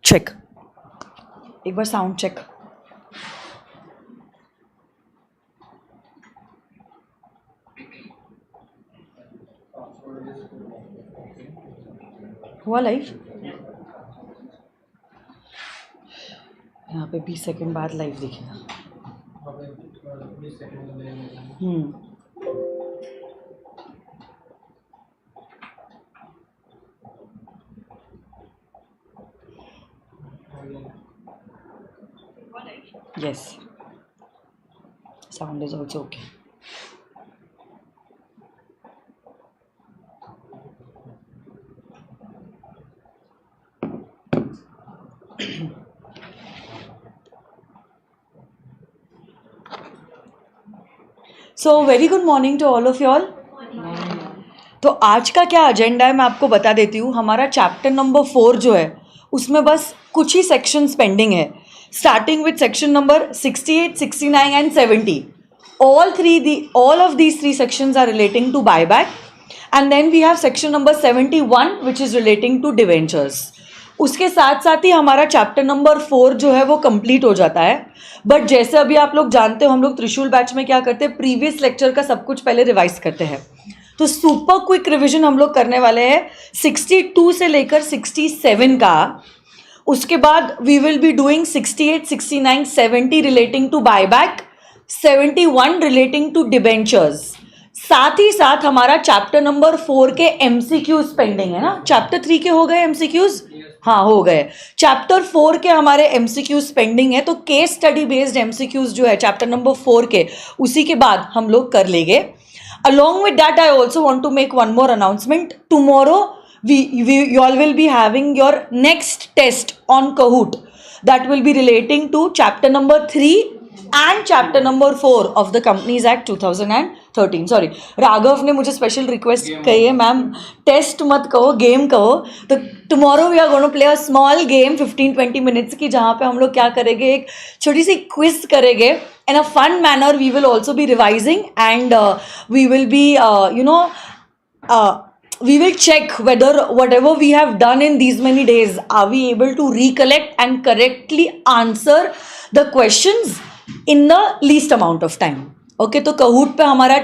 Check, एक बार sound check. हुआ live? यहाँ पे 20 सेकंड बाद लाइव दिखेगा। Yes, sound is also okay. So very good morning to all of you all. तो आज का क्या एजेंडा है मैं आपको बता देती हूँ। हमारा चैप्टर नंबर 4 जो है उसमें बस कुछ ही सेक्शंस पेंडिंग है, starting with section number 68, 69 and 70. All of these three sections are relating to buyback, and then we have section number 71 which is relating to debentures. उसके साथ साथ ही हमारा चैप्टर नंबर 4 जो है वो कंप्लीट हो जाता है। बट जैसे अभी आप लोग जानते हो हम लोग त्रिशूल बैच में क्या करते हैं, प्रीवियस लेक्चर का सब कुछ पहले रिवाइज करते हैं। तो सुपर क्विक रिविजन हम लोग करने वाले हैं 62 से लेकर 67 का। उसके बाद we will be doing 68, 69, 70 relating to buyback, 71 relating to debentures. साथ ही साथ हमारा चैप्टर नंबर 4 के एमसीक्यूज पेंडिंग है ना। चैप्टर 3 के हो गए एमसीक्यूज? हाँ हो गए। चैप्टर 4 के हमारे एमसीक्यूज पेंडिंग है, तो केस स्टडी बेस्ड एमसीक्यूज जो है चैप्टर नंबर 4 के, उसी के बाद हम लोग कर लेंगे। Along with that I also want to make one more announcement. Tomorrow you all will be having your next test on Kahoot that will be relating to chapter number 3 and chapter number 4 of the Companies Act 2013. Sorry, Raghav ने मुझे special request कही है, ma'am test मत कहो, game कहो। तो tomorrow we are going to play a small game 15-20 minutes की, जहाँ पे हम लोग क्या करेंगे, एक छोटी सी क्विज करेंगे in a fun manner. We will also be revising and we will be we will check whether whatever we have done in these many days, are we able to recollect and correctly answer the questions in the least amount of time. Okay, तो Kahoot पे हमारा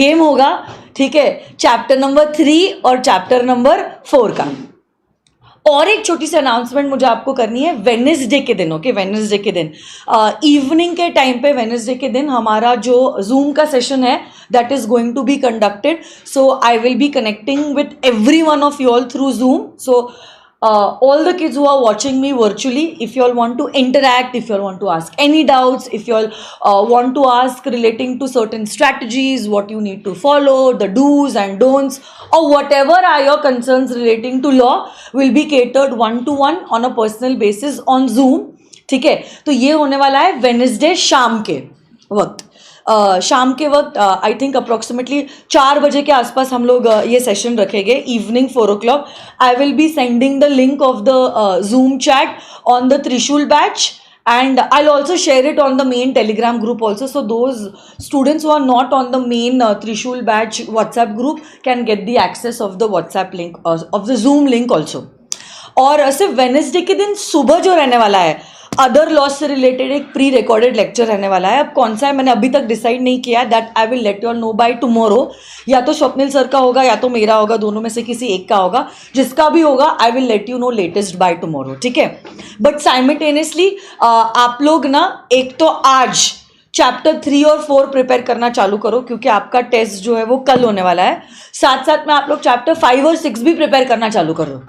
game होगा, ठीक है, chapter number 3 और chapter number 4 का। और एक छोटी सी अनाउंसमेंट मुझे आपको करनी है वेडनेसडे के दिन। ओके, वेडनेसडे के दिन इवनिंग के टाइम पे, वेडनेसडे के दिन हमारा जो जूम का सेशन है that is going to be conducted. So I will be connecting with every one of you all through Zoom. So all the kids who are watching me virtually, if you all want to interact, if you all want to ask any doubts, if you all want to ask relating to certain strategies, what you need to follow, the do's and don'ts, or whatever are your concerns relating to law, will be catered one-to-one on a personal basis on Zoom. ठीक है, तो ये होने वाला है Wednesday शाम के वक्त। शाम के वक्त आई थिंक अप्रोक्सीमेटली 4 बजे के आसपास हम लोग ये सेशन रखेंगे, evening 4 o'clock. I will be sending the link of the zoom chat on the त्रिशूल batch and I'll also share it on the main telegram group also, so those students who are not on the main Trishul batch WhatsApp group can get the access of the WhatsApp link of the Zoom link also. और सिर्फ Wednesday के दिन सुबह जो रहने वाला है other laws से रिलेटेड एक प्री रिकॉर्डेड लेक्चर रहने वाला है। अब कौन सा है मैंने अभी तक डिसाइड नहीं किया, that I will let you all know by tomorrow. या तो स्वप्निल सर का होगा या तो मेरा होगा, दोनों में से किसी एक का होगा। जिसका भी होगा I will let you know latest by tomorrow, ठीक है। बट साइमल्टेनियसली आप लोग ना एक तो आज चैप्टर 3 और 4 प्रिपेयर करना चालू करो, क्योंकि आपका टेस्ट जो है वो कल होने वाला है। साथ साथ में आप लोग चैप्टर 5 और 6 भी प्रिपेयर करना चालू करो,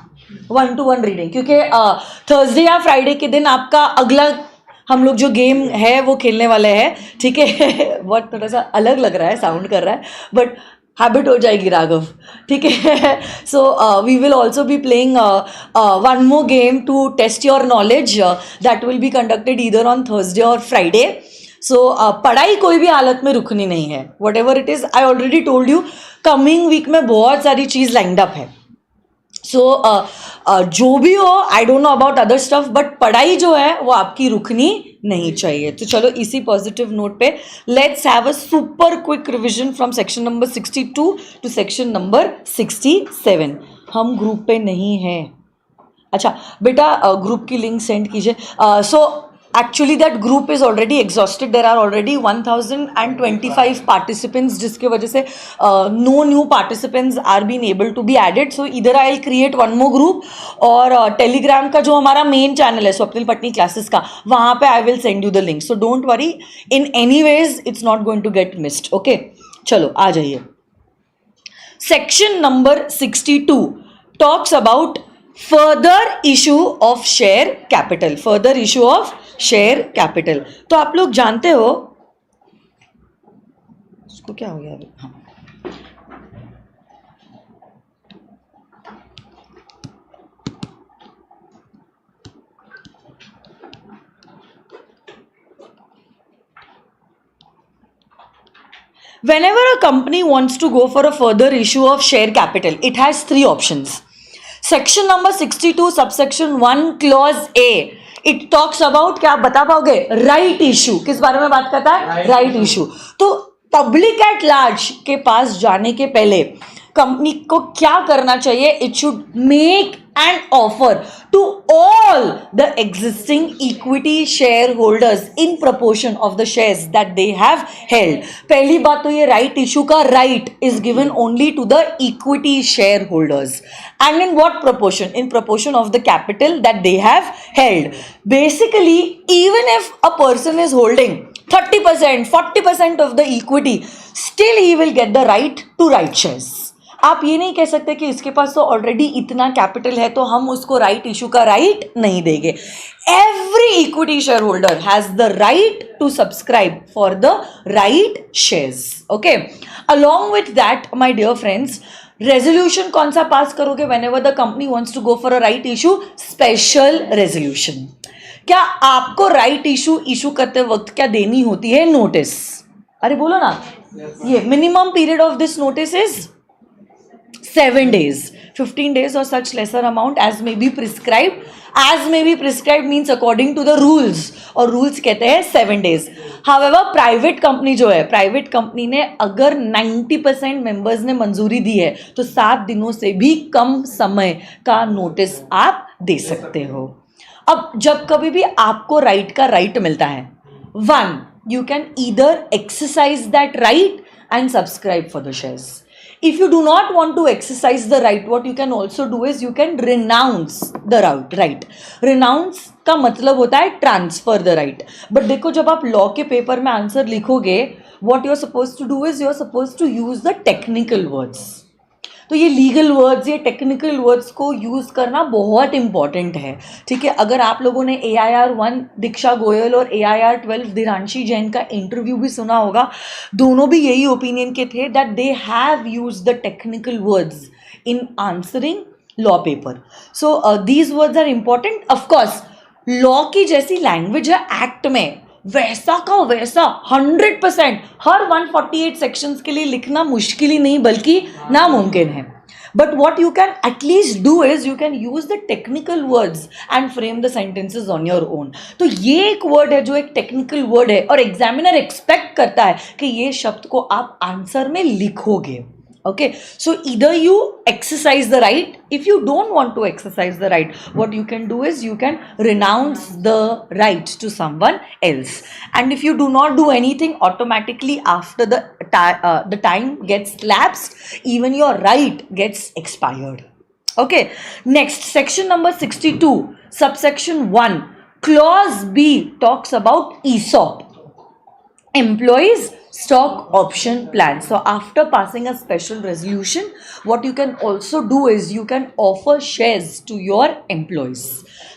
1-to-1 रीडिंग, क्योंकि थर्सडे या फ्राइडे के दिन आपका अगला हम लोग जो गेम है वो खेलने वाले हैं, ठीक है। बहुत थोड़ा सा अलग लग रहा है, साउंड कर रहा है, बट हैबिट हो जाएगी राघव, ठीक है। So we will also be playing one more game to test your knowledge, that will be conducted either on Thursday और फ्राइडे। सो पढ़ाई कोई भी हालत में रुकनी नहीं है, whatever it is. I already told you coming week में बहुत सारी चीज़ लाइंड अप है। सो जो भी हो, I don't know about other stuff, but पढ़ाई जो है वो आपकी रुकनी नहीं चाहिए। तो चलो इसी पॉजिटिव नोट पे let's have a super quick revision from section number 62 to section number 67। हम ग्रुप पे नहीं हैं, अच्छा बेटा ग्रुप की लिंक सेंड कीजिए. सो actually that group is already exhausted. There are already 1025 participants जिसके वजह से no new participants are being able to be added. So either I'll create one more group और telegram का जो हमारा main channel है Swapnil Patni classes का, वहाँ पे I will send you the link. So don't worry, in any ways it's not going to get missed. Okay, चलो आ जाइए. Section number 62 talks about further issue of share capital. Further issue of share capital. तो आप लोग जानते हो उसको क्या हो गया अभी. हाँ, whenever a company wants to go for a further issue of share capital, it has three options. Section number 62 subsection 1 clause A, it talks about, क्या आप बता पाओगे, राइट इशू. किस बारे में बात करता है, राइट इशू. तो पब्लिक एट लार्ज के पास जाने के पहले कंपनी को क्या करना चाहिए, it should make an offer to all the existing equity shareholders in proportion of the shares that they have held. पहली बात तो ये right issue का right is given only to the equity shareholders, and in what proportion? In proportion of the capital that they have held. Basically, even if a person is holding 30%, 40% of the equity, still he will get the right to write shares. आप ये नहीं कह सकते कि इसके पास तो already इतना capital है तो हम उसको राइट इशू का राइट नहीं देंगे. Every equity share holder has the right to subscribe for the right shares. Okay, along with that my dear friends, resolution कौन सा पास करोगे whenever the company wants to go for a right issue? Special resolution. क्या आपको right issue करते वक्त क्या देनी होती है? नोटिस. अरे बोलो ना. ये minimum period of this notice is 7 days, 15 days or such lesser amount as may be prescribed. As may be prescribed means according to the rules, और rules कहते हैं 7 days. However, प्राइवेट कंपनी जो है, private company ने अगर 90% members ने मंजूरी दी है तो 7 दिनों से भी कम समय का नोटिस आप दे सकते हो. अब जब कभी भी आपको राइट का राइट मिलता है, 1, you can either exercise that right and subscribe for the shares. If you do not want to exercise the right, what you can also do is you can renounce the right. Renounce का मतलब होता है transfer the right. But देखो जब आप law के paper में answer लिखोगे, what you are supposed to do is you are supposed to use the technical words. तो ये लीगल वर्ड्स, ये टेक्निकल वर्ड्स को यूज़ करना बहुत इंपॉर्टेंट है. ठीक है, अगर आप लोगों ने AIR1 दीक्षा गोयल और AIR12 दिरांशी जैन का इंटरव्यू भी सुना होगा, दोनों भी यही ओपिनियन के थे that they have used the technical words in answering law paper. So these words are important. Of course law की जैसी लैंग्वेज है एक्ट में, वैसा का वैसा 100% हर 148 सेक्शंस के लिए लिखना मुश्किल ही नहीं बल्कि नामुमकिन है. But what you can at least do is you can use the technical words and frame the sentences on your own. तो ये एक वर्ड है जो एक टेक्निकल वर्ड है और एग्जामिनर एक्सपेक्ट करता है कि ये शब्द को आप आंसर में लिखोगे. Okay, so either you exercise the right. If you don't want to exercise the right, what you can do is you can renounce the right to someone else. And if you do not do anything, automatically after the time gets lapsed, even your right gets expired. Okay, next section number 62, subsection 1, clause B talks about ESOP. Employees stock option plan. So after passing a special resolution, what you can also do is you can offer shares to your employees.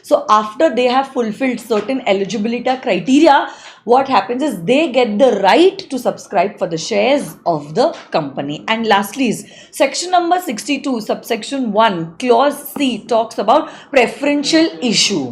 So after they have fulfilled certain eligibility criteria, what happens is they get the right to subscribe for the shares of the company. And lastly is section number 62 subsection 1 clause C talks about preferential issue.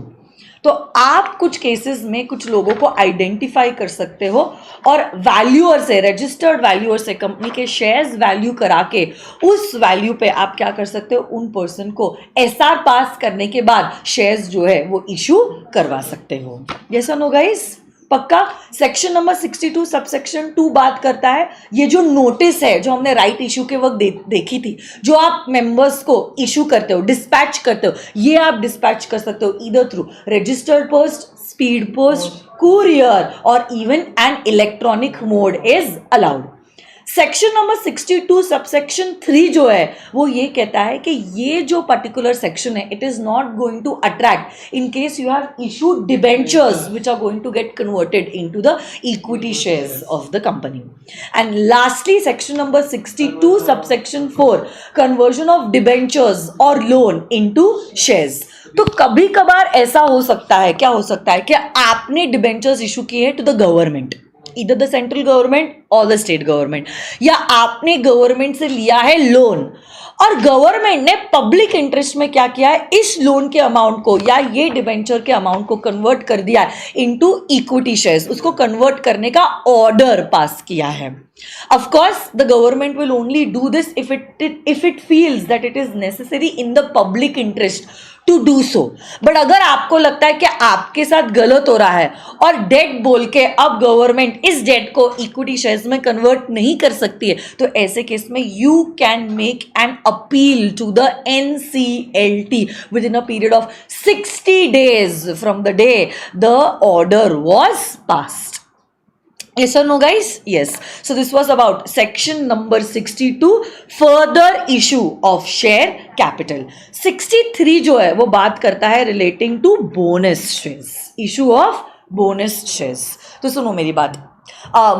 तो आप कुछ cases में कुछ लोगों को identify कर सकते हो और वैल्यूअर से, रजिस्टर्ड वैल्यूअर से कंपनी के शेयर्स वैल्यू करा के उस वैल्यू पे आप क्या कर सकते हो, उन पर्सन को SR पास करने के बाद शेयर्स जो है वो इशू करवा सकते हो. यस और नो गाइस? पक्का। सेक्शन नंबर 62 सबसेक्शन 2 बात करता है ये जो नोटिस है जो हमने राइट इशू के वक्त देखी थी, जो आप मेंबर्स को इशू करते हो, डिस्पैच करते हो, ये आप डिस्पैच कर सकते हो either through registered post, speed post, courier और even an electronic mode is allowed. Section number 62 subsection 3 जो है वो ये कहता है कि ये जो पर्टिकुलर सेक्शन है it is not going to attract in case you have issued debentures which are going to get converted into the equity shares of the company. And lastly section number 62 subsection 4 conversion of debentures और loan into shares. तो कभी कभार ऐसा हो सकता है, क्या हो सकता है कि आपने डिबेंचर्स इशू किए हैं टू द गवर्नमेंट, इधर द सेंट्रल गवर्नमेंट और द स्टेट गवर्नमेंट, या आपने गवर्नमेंट से लिया है लोन और गवर्नमेंट ने पब्लिक इंटरेस्ट में क्या किया है, इस लोन के अमाउंट को या ये डिबेंचर के अमाउंट को कन्वर्ट कर दिया है इनटू इक्विटी शेयर्स, उसको कन्वर्ट करने का ऑर्डर पास किया है। Of course, the government will only do this if it feels that it is necessary in the public interest to do so. But अगर आपको लगता है कि आपके साथ गलत हो रहा है और डेट बोल के अब गवर्नमेंट इस डेट को इक्विटी शेयर्स में कन्वर्ट नहीं कर सकती है, तो ऐसे केस में you can make an appeal to the NCLT within a period of 60 days from the day the order was passed. Yes or no, guys? Yes. So this was about section number 62, further issue of share capital. 63 जो है वो बात करता है relating to bonus shares, issue of bonus shares. तो सुनो मेरी बात,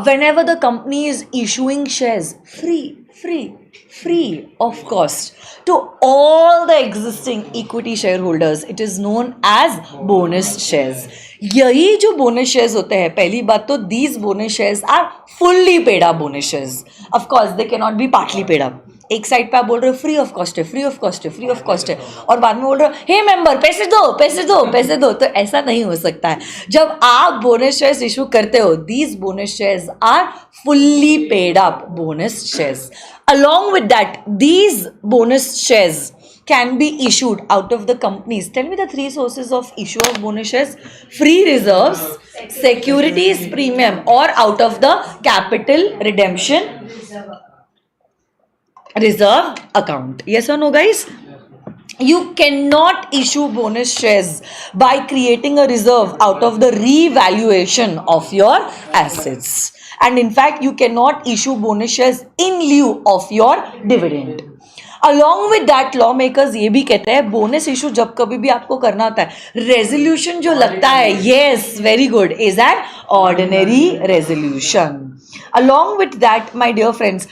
whenever the company is issuing shares free of cost to all the existing equity shareholders, it is known as bonus shares. यही जो बोनस शेयर्स होते हैं, पहली बात तो these bonus shares are fully paid up bonus shares, of course they can not be partly paid up. एक side पे आप बोल रहे हो फ्री ऑफ कॉस्ट है, फ्री ऑफ कॉस्ट है, फ्री ऑफ कॉस्ट है, और बाद में बोल रहे हो हे मेंबर पैसे दो पैसे दो पैसे दो, तो ऐसा नहीं हो सकता है। जब आप बोनस शेयर्स इशू करते हो, these bonus shares are fully paid up bonus shares. along with that, these bonus shares can be issued out of the companies. Tell me the three sources of issue of bonus shares: free reserves, securities premium, or out of the capital redemption reserve account. Yes or no, guys? You cannot issue bonus shares by creating a reserve out of the revaluation of your assets. And in fact, you cannot issue bonus shares in lieu of your dividend. Along with that, lawmakers ये भी कहते हैं bonus issue जब कभी भी आपको करना होता है, रेजोल्यूशन जो लगता है, yes, very good, is an ordinary resolution. Along with that, my dear friends,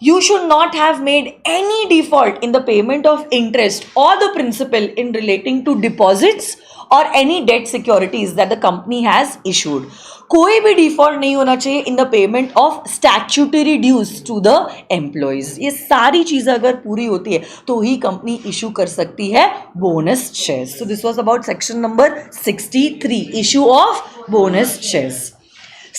you should not have made any default in the payment of interest or the principal in relating to deposits or any debt securities that the company has issued. कोई भी default नहीं होना चाहिए in the payment of statutory dues to the employees. ये सारी चीजें अगर पूरी होती है तो ही कंपनी इशू कर सकती है bonus shares. So this was about section number 63, issue of bonus shares.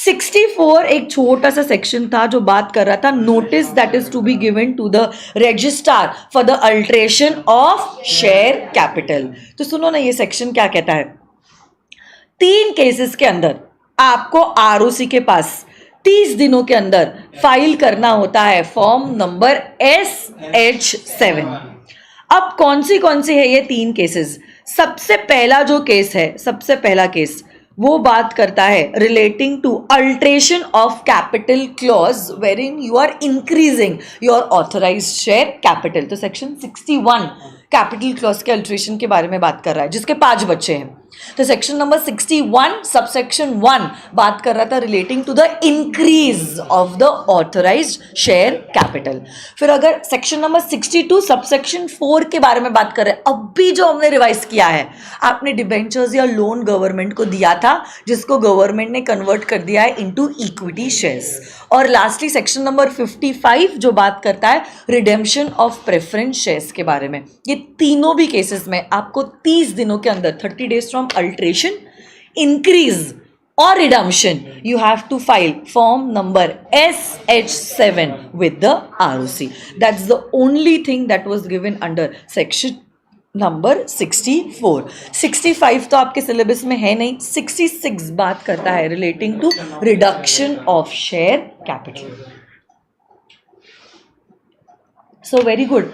64 एक छोटा सा सेक्शन था जो बात कर रहा था notice that is to be given to the registrar for the alteration of share capital. तो सुनो ना ये सेक्शन क्या कहता है, 3 केसेस के अंदर आपको आरओसी के पास 30 दिनों के अंदर फाइल करना होता है फॉर्म नंबर SH7। अब कौन सी है ये 3 केसेस? सबसे पहला जो केस है, सबसे पहला केस वो बात करता है relating to alteration of capital clause where in you are increasing your authorised share capital. तो सेक्शन 61 कैपिटल क्लॉज के अल्ट्रेशन के बारे में बात कर रहा है जिसके 5 बच्चे हैं। तो सेक्शन नंबर 61 सबसेक्शन 1 बात कर रहा था relating to the increase of the authorised share capital. फिर अगर सेक्शन नंबर 62 सबसेक्शन 4 के बारे में बात कर रहे हैं, अभी जो हमने रिवाइज किया है, आपने डिबेंचर्स या लोन गवर्नमेंट को दिया था जिसको गवर्नमेंट ने कन्वर्ट कर दिया है इनटू इक्विटी शेयर्स। और लास्टली सेक्शन नंबर 55 जो बात करता है रिडेम्पशन ऑफ प्रेफरेंस शेयर्स के बारे में। ये तीनों भी केसेस में आपको 30 दिनों के अंदर 30 days from alteration, increase or redemption, you have to file form number SH7 with the ROC. That's the only thing that was given under section number 64. 65 तो आपके सिलेबस में है नहीं. 66 बात करता है relating to reduction of share capital. So very good.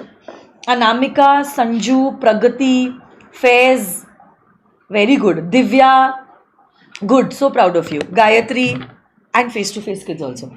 Anamika, Sanju, Pragati, Faiz, very good. Divya, good, so proud of you. Gayatri and face to face kids also.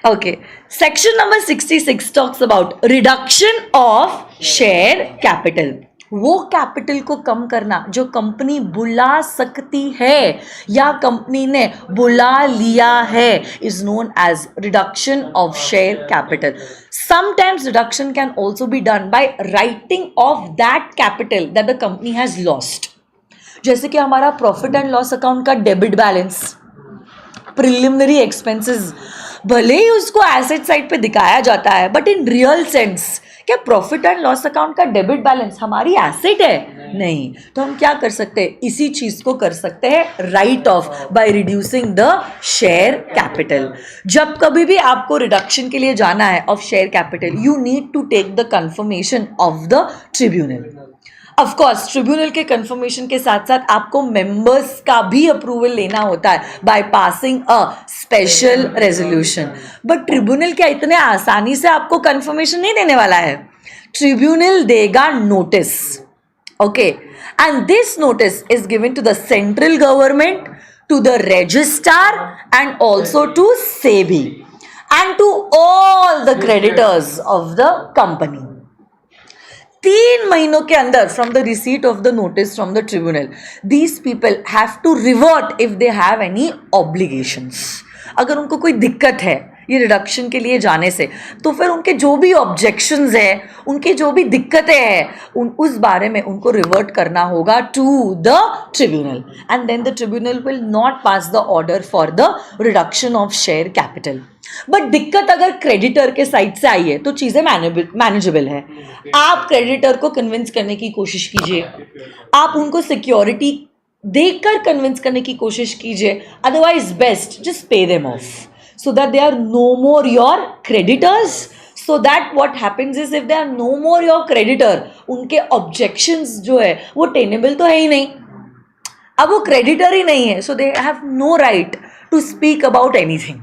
Okay, section number 66 talks about reduction of share capital. वो capital को कम करना जो company बुला सकती है या company ने बुला लिया है is known as reduction of share capital. Sometimes reduction can also be done by writing off that capital that the company has lost. जैसे कि हमारा प्रॉफिट एंड लॉस अकाउंट का डेबिट बैलेंस, प्रिलिमिनरी एक्सपेंसेस, भले ही उसको asset side पे दिखाया जाता है बट इन रियल सेंस क्या प्रॉफिट एंड लॉस अकाउंट का डेबिट बैलेंस हमारी एसेट है? नहीं. तो हम क्या कर सकते हैं? इसी चीज को कर सकते हैं write off by reducing the share capital. जब कभी भी आपको रिडक्शन के लिए जाना है of share capital, you need to take the confirmation of the tribunal. Of course tribunal के कंफर्मेशन के साथ साथ आपको मेंबर्स का भी अप्रूवल लेना होता है by passing a special resolution. But tribunal क्या इतने आसानी से आपको कंफर्मेशन नहीं देने वाला है. ट्रिब्यूनल देगा notice. Okay, and this notice is given to the central government, to the registrar and also to SEBI and to all the creditors of the company. 3 महीनों के अंदर from the receipt of the notice from the tribunal, these people have to revert if they have any obligations. अगर उनको कोई दिक्कत है ये reduction के लिए जाने से, तो फिर उनके जो भी ऑब्जेक्शंस है, उनके जो भी दिक्कतें हैं, उस बारे में उनको रिवर्ट करना होगा to the tribunal. And then the tribunal will not pass the order for the reduction of share capital. But दिक्कत अगर क्रेडिटर के साइड से आई है तो चीज़ें मैनेजेबल है. आप क्रेडिटर को कन्विंस करने की कोशिश कीजिए, आप उनको सिक्योरिटी देकर कन्विंस करने की कोशिश कीजिए. Otherwise best just pay them of so that they are no more your creditors. So that what happens is if they are no more your creditor, उनके objections जो है वो tenable तो है ही नहीं. अब वो creditor ही नहीं है, so they have no right to speak about anything.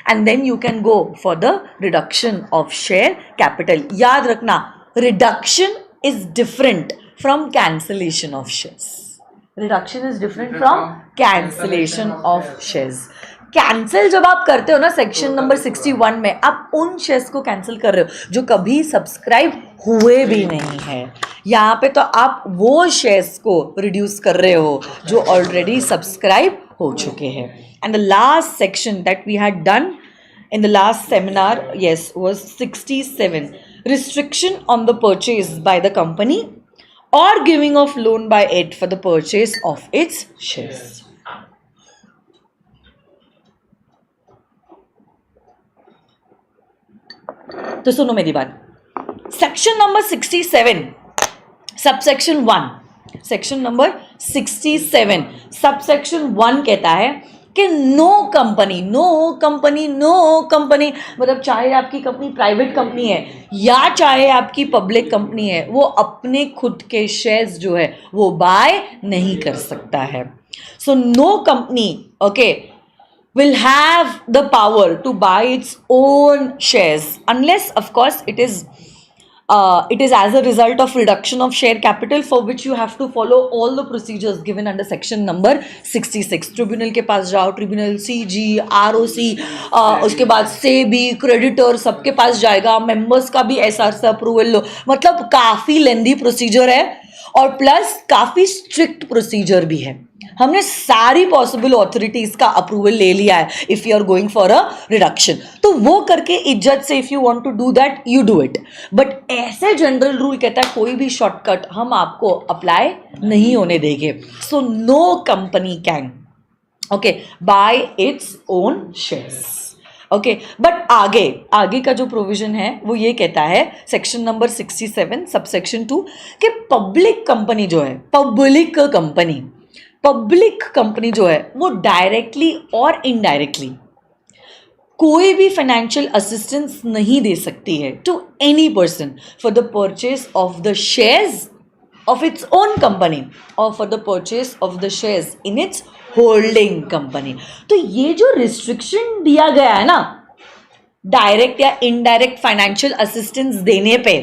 And then you can go for the reduction of share capital. याद रखना, reduction is different from cancellation of shares. Reduction is different from cancellation of shares. Cancel जब आप करते हो ना section number 61 में, आप उन शेयर्स को कैंसिल कर रहे हो जो कभी सब्सक्राइब हुए भी नहीं है. यहाँ पे तो आप वो शेयर्स को रिड्यूस कर रहे हो जो ऑलरेडी सब्सक्राइब हो चुके हैं. And the last section that we had done in the last seminar, yes, was 67, restriction on the purchase by the company or giving of loan by it for the purchase of its shares. तो सुनो मेरी बात. Section number 67 subsection 1, section number 67 subsection 1 कहता है कि no company मतलब चाहे आपकी कंपनी प्राइवेट कंपनी है या चाहे आपकी पब्लिक कंपनी है, वो अपने खुद के शेयर्स जो है वो बाय नहीं कर सकता है. So no company okay will have the power to buy its own shares unless of course it is as a result of reduction of share capital, for which you have to follow all the procedures given under section number 66. Tribunal के पास जाओ, tribunal CG ROC, उसके बाद SEBI creditor सबके पास जाएगा, members का भी SR से approval लो. मतलब काफ़ी लेंदी प्रोसीजर है और प्लस काफ़ी स्ट्रिक्ट प्रोसीजर भी है. हमने सारी पॉसिबल ऑथोरिटीज का अप्रूवल ले लिया है if you are going for a reduction. तो वो करके इज्जत से if you want to do that you do it. But ऐसे जनरल रूल कहता है कोई भी शॉर्टकट हम आपको अप्लाई नहीं होने देंगे. So no company can okay buy its own shares. Okay, but आगे का जो प्रोविजन है वो ये कहता है सेक्शन नंबर 67 सबसेक्शन 2 कि पब्लिक कंपनी जो है वो डायरेक्टली और इनडायरेक्टली कोई भी फाइनेंशियल असिस्टेंस नहीं दे सकती है to any person for the purchase of the shares of its own company or for the purchase of the shares in its holding company. तो ये जो रिस्ट्रिक्शन दिया गया है ना डायरेक्ट या इनडायरेक्ट फाइनेंशियल असिस्टेंस देने पे,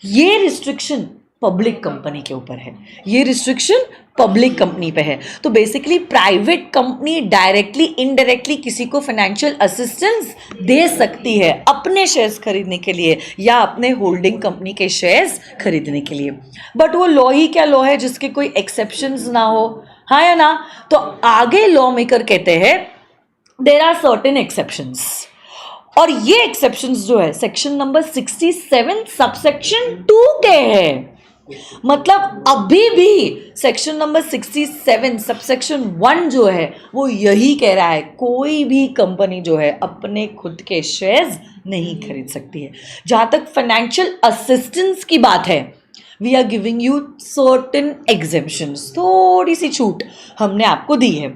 ये रिस्ट्रिक्शन पब्लिक कंपनी के ऊपर है, ये रिस्ट्रिक्शन पब्लिक कंपनी पे है. तो basically private company directly indirectly किसी को फाइनेंशियल असिस्टेंस दे सकती है अपने शेयर्स खरीदने के लिए या अपने होल्डिंग कंपनी के शेयर्स खरीदने के लिए. बट वो लॉ ही क्या लॉ है जिसके कोई एक्सेप्शंस ना हो, हाँ या ना. तो आगे लॉ मेकर कहते हैं देयर आर सर्टेन एक्सेप्शंस, और ये एक्सेप्शंस जो है सेक्शन नंबर 67 सबसेक्शन 2 के है. मतलब अभी भी सेक्शन नंबर 67 सबसेक्शन 1 जो है वो यही कह रहा है कोई भी कंपनी जो है अपने खुद के शेयर्स नहीं खरीद सकती है. जहाँ तक फाइनेंशियल असिस्टेंस की बात है, we are giving you certain exemptions, थोड़ी सी छूट हमने आपको दी है.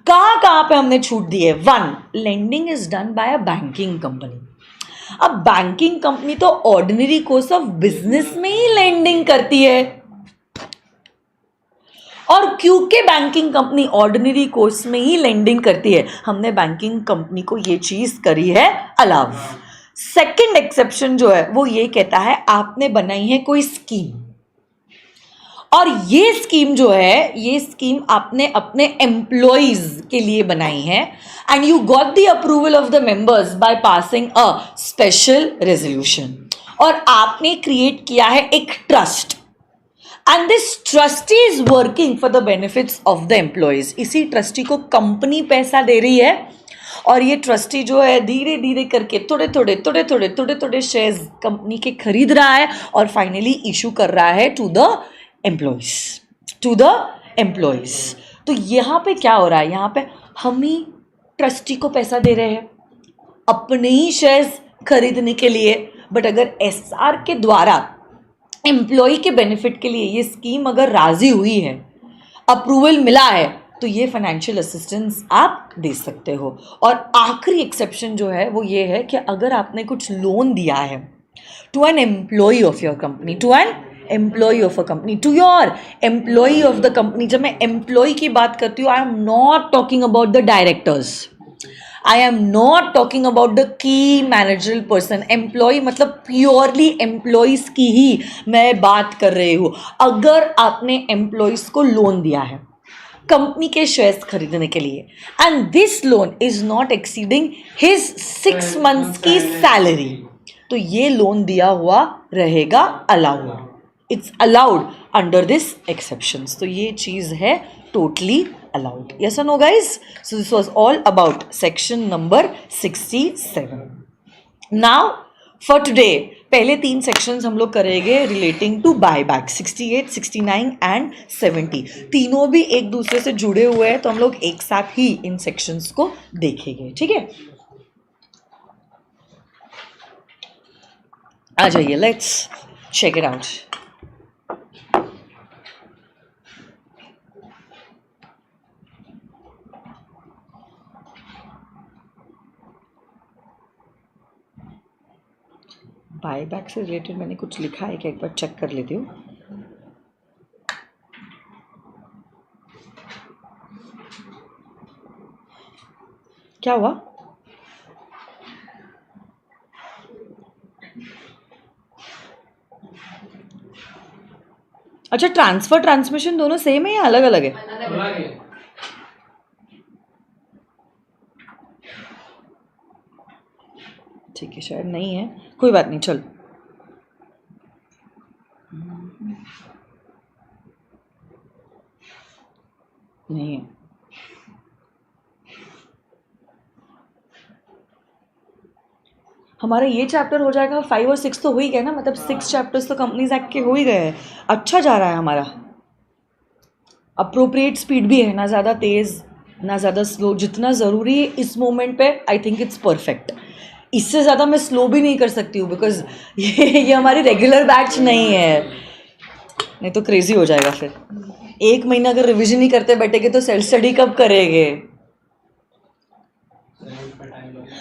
कहाँ पे हमने छूट दी है? 1, lending is done by a banking company. अब बैंकिंग कंपनी तो ऑर्डिनरी कोर्स ऑफ बिजनेस में ही लेंडिंग करती है, और क्योंकि बैंकिंग कंपनी ऑर्डिनरी कोर्स में ही लेंडिंग करती है, हमने बैंकिंग कंपनी को ये चीज करी है अलाउ. सेकंड एक्सेप्शन जो है वो ये कहता है आपने बनाई है कोई स्कीम, और ये स्कीम जो है ये स्कीम आपने अपने एम्प्लॉइज के लिए बनाई है, and you got the approval of the members by passing a special resolution, और आपने क्रिएट किया है एक trust, and this trustee is working for the benefits of the employees. इसी ट्रस्टी को कंपनी पैसा दे रही है, और ये ट्रस्टी जो है धीरे धीरे करके थोड़े थोड़े शेयर्स कंपनी के खरीद रहा है और फाइनली इशू कर रहा है टू द एम्प्लॉइज. तो यहाँ पे क्या हो रहा है? यहाँ पे हम ही ट्रस्टी को पैसा दे रहे हैं अपने ही शेयर्स खरीदने के लिए, बट अगर एसआर के द्वारा एम्प्लॉय के बेनिफिट के लिए ये स्कीम अगर राजी हुई है, अप्रूवल मिला है, तो ये फाइनेंशियल असिस्टेंस आप दे सकते हो. और आखिरी एक्सेप्शन जो है वो ये है कि अगर आपने कुछ लोन दिया है to an employee of your company, to an employee of a company, to your employee of the company. जब मैं एम्प्लॉय की बात करती हूँ, I am not talking about the directors, I am not talking about the key managerial person. Employee मतलब purely employees की ही मैं बात कर रही हूँ. अगर आपने एम्प्लॉयज को लोन दिया है कंपनी के शेयर्स खरीदने के लिए, and this loan is not exceeding his 6 months की सैलरी, तो ये लोन दिया हुआ रहेगा allowed. It's allowed under this exceptions. तो ये चीज़ है totally allowed. Yes or no, guys? So this was all about section number 67. Now for today पहले 3 sections हम लोग करेंगे relating to buyback 68, 69 and 70. तीनों भी एक दूसरे से जुड़े हुए हैं, तो हम लोग एक साथ ही इन sections को देखेंगे. ठीक है, आ जाइए, let's check it out. Buyback से रिलेटेड मैंने कुछ लिखा है कि एक बार चेक कर लेती हूँ. क्या हुआ? अच्छा, ट्रांसफर ट्रांसमिशन दोनों सेम है या अलग अलग है? ठीक है, शायद नहीं है, कोई बात नहीं, चल. नहीं है. हमारा ये चैप्टर हो जाएगा, 5 और 6 तो हो ही गए ना, मतलब 6 चैप्टर्स तो कंपनीज एक्ट के हो ही गए हैं. अच्छा जा रहा है हमारा. अप्रोप्रिएट स्पीड भी है, ना ज़्यादा तेज़ ना ज़्यादा स्लो, जितना ज़रूरी है इस मोमेंट पे. I think it's perfect. इससे ज़्यादा मैं स्लो भी नहीं कर सकती हूँ, बिकॉज ये हमारी रेगुलर बैच नहीं है, नहीं तो क्रेजी हो जाएगा फिर. 1 महीना अगर रिविजन ही करते बैठेंगे तो सेल्फ स्टडी कब करेंगे?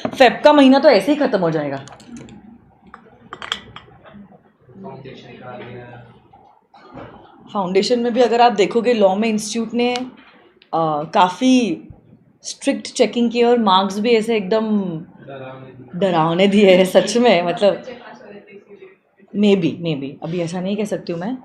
फेब का महीना तो ऐसे ही खत्म हो जाएगा. फाउंडेशन में भी अगर आप देखोगे लॉ में इंस्टीट्यूट ने काफ़ी स्ट्रिक्ट चेकिंग की और मार्क्स भी ऐसे एकदम डरावने दिए हैं सच में, मतलब मे बी अभी ऐसा नहीं कह सकती हूँ मैं,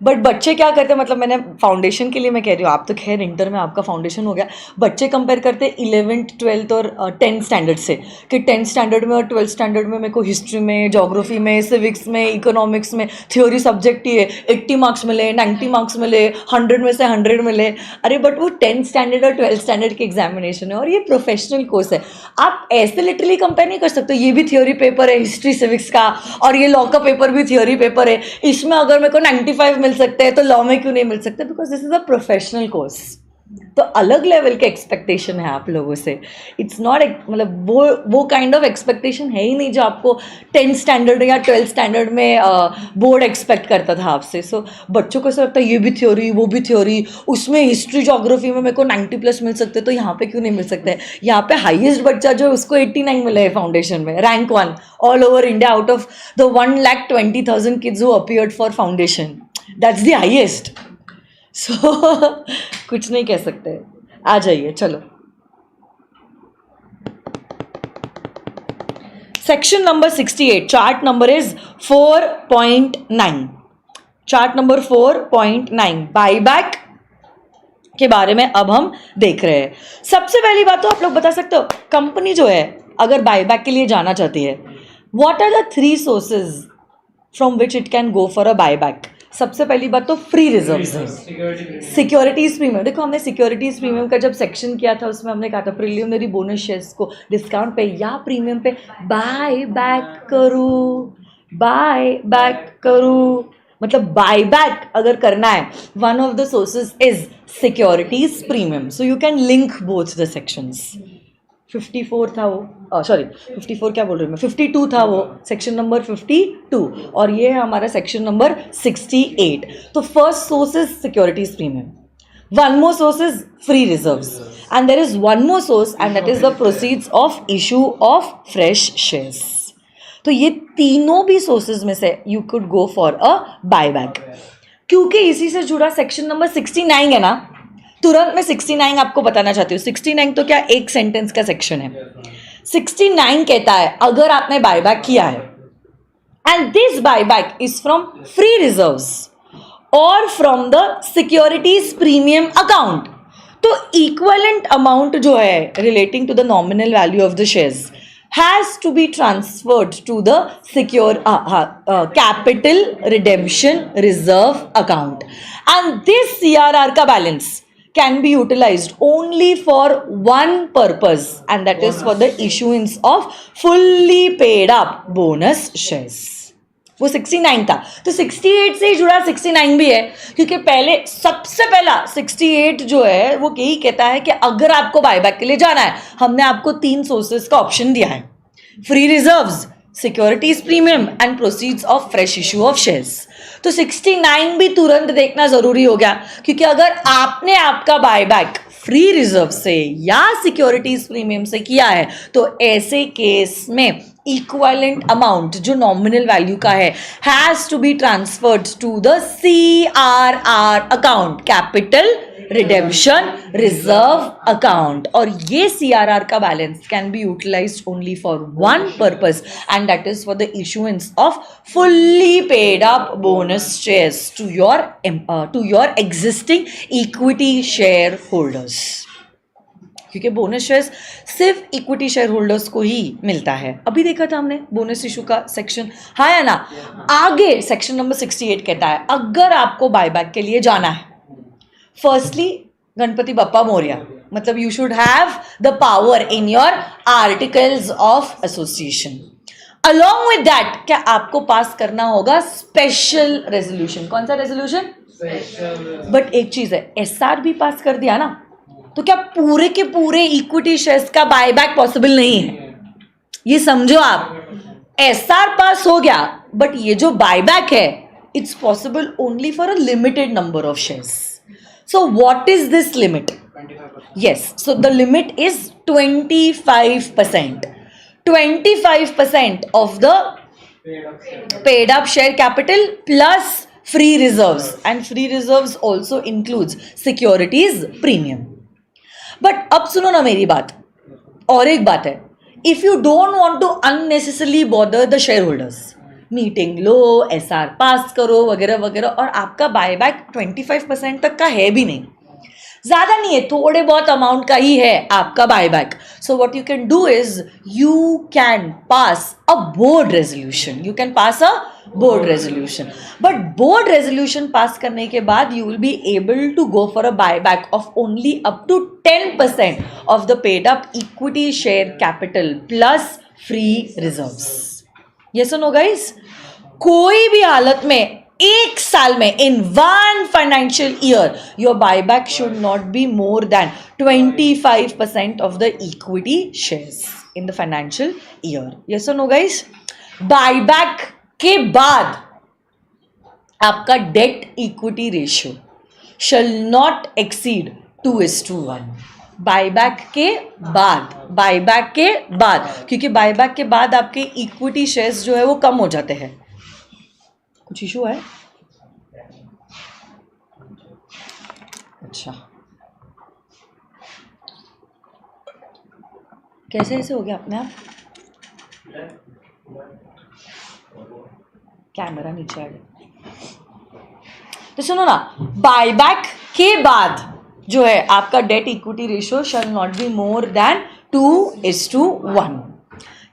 बट बच्चे क्या करते हैं, मतलब मैंने फाउंडेशन के लिए मैं कह रही हूँ, आप तो खैर इंटर में आपका फाउंडेशन हो गया, बच्चे कंपेयर करते हैं 11th 12th और 10th स्टैंडर्ड से, कि 10th स्टैंडर्ड में और 12th स्टैंडर्ड में मेरे को हिस्ट्री में, जोग्राफी में, सिविक्स में, इकोनॉमिक्स में थ्योरी सब्जेक्ट ही है, 80 मार्क्स मिले, 90 मार्क्स मिले, 100 में से 100 मिले। अरे बट वो 10th स्टैंडर्ड और 12th स्टैंडर्ड के एग्जामिनेशन है और ये प्रोफेशनल कोर्स है, आप ऐसे लिटरली कंपेयर नहीं कर सकते। ये भी थ्योरी पेपर है हिस्ट्री सिविक्स का, और ये लॉ का पेपर भी थ्योरी पेपर है, इसमें अगर मेरे को 95 मिल सकते हैं तो लॉ में क्यों नहीं मिल सकते, because this is a professional course. तो अलग लेवल के एक्सपेक्टेशन है आप लोगों से, इट्स नॉट, मतलब वो काइंड ऑफ एक्सपेक्टेशन है ही नहीं जो आपको 10th स्टैंडर्ड या 12th स्टैंडर्ड में बोर्ड एक्सपेक्ट करता था आपसे। सो बच्चों को ऐसा लगता है ये भी थ्योरी वो भी थ्योरी, उसमें हिस्ट्री जोग्राफी में मेरे को 90+ मिल सकते, तो यहाँ पे क्यों नहीं मिल सकते। यहाँ पे हाईएस्ट बच्चा जो उसको 89 मिले है फाउंडेशन में, rank 1 all over India out of the 1,20,000 kids who appeared for foundation, that's the highest. So कुछ नहीं कह सकते। आ जाइए चलो, section number 68, chart number is 4.9, chart number 4.9 buyback के बारे में अब हम देख रहे हैं। सबसे पहली बात तो आप लोग बता सकते हो, कंपनी जो है अगर बाईबैक के लिए जाना चाहती है, what are the 3 sources from which it can go for a buyback. सबसे पहली बात तो फ्री रिजर्व्स है, सिक्योरिटीज प्रीमियम। देखो हमने सिक्योरिटीज प्रीमियम का जब सेक्शन किया था उसमें हमने कहा था प्रिलिमिनरी बोनस शेयर्स को डिस्काउंट पे या प्रीमियम पे बाय बैक करूँ, मतलब बाय बैक अगर करना है, one of the sources is securities premium. So you can link both the sections. 54 था वो, सॉरी 54 क्या बोल रही हूँ मैं, 52 था वो, सेक्शन नंबर 52, और ये है हमारा सेक्शन नंबर 68। तो first source is securities premium, one more source is free reserves, and there is one more source and that is the proceeds of issue of fresh shares. तो ये तीनों भी sources में से you could go for a buyback. क्योंकि इसी से जुड़ा सेक्शन नंबर 69 है ना, तुरंत मैं 69 आपको बताना चाहती हूँ। 69 तो क्या एक सेंटेंस का सेक्शन है। 69 कहता है अगर आपने बायबैक किया है and this buyback is from free reserves और from the securities premium account, तो इक्वलेंट अमाउंट जो है relating to the nominal value of the shares has to be transferred to the secure capital redemption reserve account, and this CRR ka balance can be utilized only for one purpose, and that is for the issuance of fully paid up bonus shares. वो 69 था, तो 68 से ही जुड़ा 69 भी है, क्योंकि पहले सबसे पहला 68 जो है वो यही कहता है कि अगर आपको बायबैक के लिए जाना है, हमने आपको 3 सोर्सेज का ऑप्शन दिया है, free reserves, securities premium and proceeds of fresh issue of shares. तो 69 भी तुरंत देखना जरूरी हो गया, क्योंकि अगर आपने आपका बायबैक फ्री रिजर्व से या सिक्योरिटीज प्रीमियम से किया है, तो ऐसे केस में इक्विवेलेंट अमाउंट जो नॉमिनल वैल्यू का है has to be transferred to the CRR account, capital redemption reserve account, और ये CRR का balance can be utilised only for one purpose, and that is for the issuance of fully paid up bonus shares to your existing equity share holders. क्योंकि bonus shares सिर्फ equity share holders को ही मिलता है। अभी देखा था हमने बोनस इशू का सेक्शन, हाँ या ना। आगे सेक्शन नंबर 68 कहता है अगर आपको बायबैक के लिए जाना है, फर्स्टली गणपति बप्पा मोरिया, मतलब you should have the power in your articles of association. Along with that क्या आपको पास करना होगा स्पेशल रेजोल्यूशन। कौन सा रेजोल्यूशन? बट एक चीज है, SR भी पास कर दिया ना, तो क्या पूरे के पूरे इक्विटी शेयर्स का बायबैक पॉसिबल नहीं है? ये समझो आप, SR पास हो गया, बट ये जो बायबैक है it's possible only for a limited number of shares. So what is this limit? 25%. Yes, so the limit is 25%. 25% of the paid up share capital plus free reserves, and free reserves also includes securities premium. But अब सुनो ना मेरी बात, और एक बात है, if you don't want to unnecessarily bother the shareholders, meeting लो, एसआर पास करो वगैरह वगैरह, और आपका बायबैक 25% तक का है भी नहीं, ज़्यादा नहीं है, थोड़े बहुत अमाउंट का ही है आपका buyback. So what you can do is you can pass a board resolution, you can pass a board resolution. But board resolution pass करने के बाद you will be able to go for a buyback of only up to 10% of the paid up equity share capital plus free reserves. Yes और no guys? कोई भी हालत में एक साल में, in one financial year, your buyback should not be more than 25% of the equity shares in the financial year. Yes और no guys? Buyback के बाद आपका debt equity ratio shall not exceed 2:1. Buyback के बाद, बायबैक के बाद, क्योंकि buyback के बाद आपके इक्विटी शेयर्स जो है वो कम हो जाते हैं. कुछ इशू है? अच्छा, कैसे ऐसे हो गया अपने आप? कैमरा नीचे आ गया. तो सुनो ना, बायबैक के बाद जो है आपका debt equity ratio shall not be more than 2:1.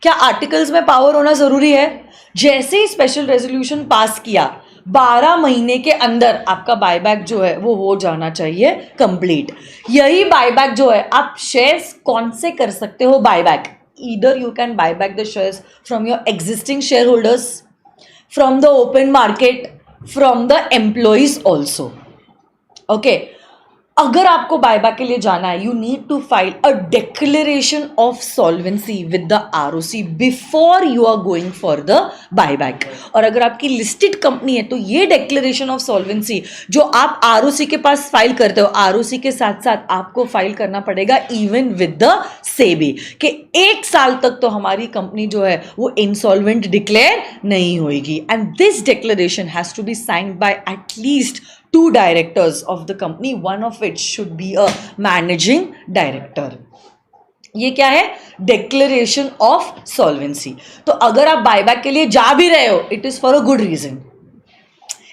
क्या आर्टिकल्स में पावर होना जरूरी है? जैसे ही स्पेशल रेजोल्यूशन पास किया, 12 महीने के अंदर आपका बायबैक जो है वो हो जाना चाहिए कंप्लीट. यही बायबैक जो है, आप शेयर्स कौन से कर सकते हो buyback? Either you can buyback the shares from your existing share holders, from the open market, from the employees also. Okay, अगर आपको बायबैक के लिए जाना है, you need to file a declaration of solvency with the ROC before you are going for the buyback. और अगर आपकी listed company है तो ये डिक्लेरेशन ऑफ सॉल्वेंसी जो आप आरओसी के पास फाइल करते हो, आरओसी के साथ साथ आपको फाइल करना पड़ेगा इवन विद द सेबी, कि 1 साल तक तो हमारी कंपनी जो है वो इंसॉल्वेंट डिक्लेयर नहीं होगी. And this declaration has to be signed by at least 2 directors of the company, one of which should be a managing director. ये क्या है? Declaration of solvency. तो अगर आप बायबैक के लिए जा भी रहे हो, it is for a good reason.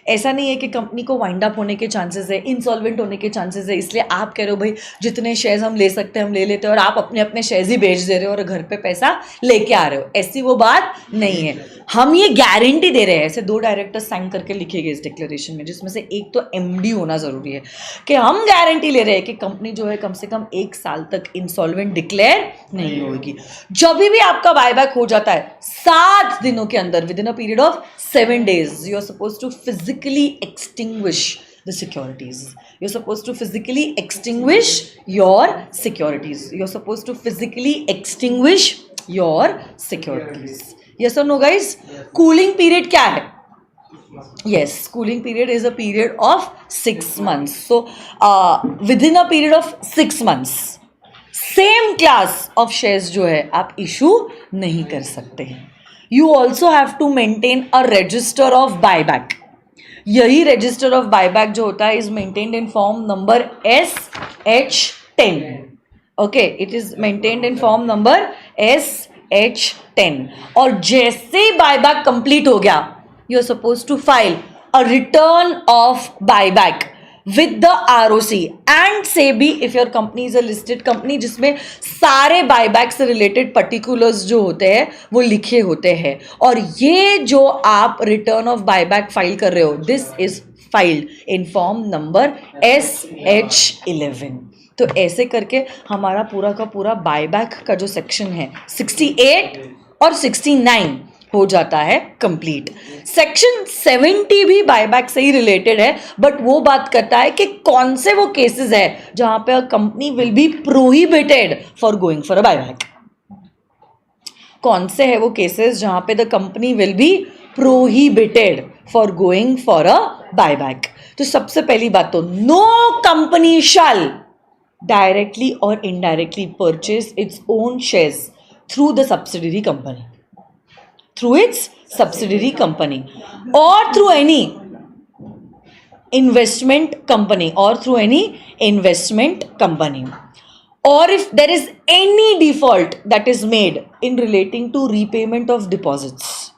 ऐसा नहीं है कि कंपनी को वाइंड अप होने के चांसेस है, इंसॉल्वेंट होने के चांसेस है, इसलिए आप कह रहे हो भाई जितने शेयर्स हम ले सकते हैं हम ले लेते हैं, और आप अपने अपने शेयर्स ही बेच दे रहे हो और घर पे पैसा लेके आ रहे हो. ऐसी वो बात नहीं है. हम ये गारंटी दे रहे हैं, ऐसे 2 डायरेक्टर्स साइन करके लिखे गए इस डिक्लेरेशन में, जिसमें से एक तो एमडी होना जरूरी है, कि हम गारंटी ले रहे हैं कि कंपनी जो है कम से कम 1 साल तक इंसॉल्वेंट डिक्लेयर नहीं होगी. जब भी आपका बायबैक हो जाता है 7 दिनों के अंदर, with in a period of 7 days, you are supposed to physically extinguish the securities. You're supposed to physically extinguish your securities. You're supposed to physically extinguish your securities. Yes or no, guys? Yes. Cooling period क्या है? Yes, cooling period is a period of 6 months. So, within a period of 6 months, same class of shares जो है आप issue नहीं कर सकते हैं. You also have to maintain a register of buyback. यही register of buyback जो होता है is maintained in form number SH10. Okay, it is maintained in form number SH10. और जैसे ही buyback complete हो गया, you are supposed to file a return of buyback with the ROC and SEBI if your company is a listed company, जिसमें सारे buyback से related particulars जो होते हैं वो लिखे होते हैं. और ये जो आप रिटर्न ऑफ बायबैक फाइल कर रहे हो, this is filed in form number SH11. तो ऐसे करके हमारा पूरा का पूरा बायबैक का जो सेक्शन है 68 और 69 हो जाता है कंप्लीट. सेक्शन 70 भी बायबैक से ही रिलेटेड है, बट वो बात करता है कि कौन से वो केसेस है जहां पे company will be prohibited for going for a buyback. कौन से है वो केसेस जहां पे the company will be prohibited for going for a buyback. तो सबसे पहली बात तो, नो कंपनी शैल डायरेक्टली और indirectly purchase it's own shares through the subsidiary company. through its subsidiary company or through any investment company or if there is any default that is made in relating to repayment of deposits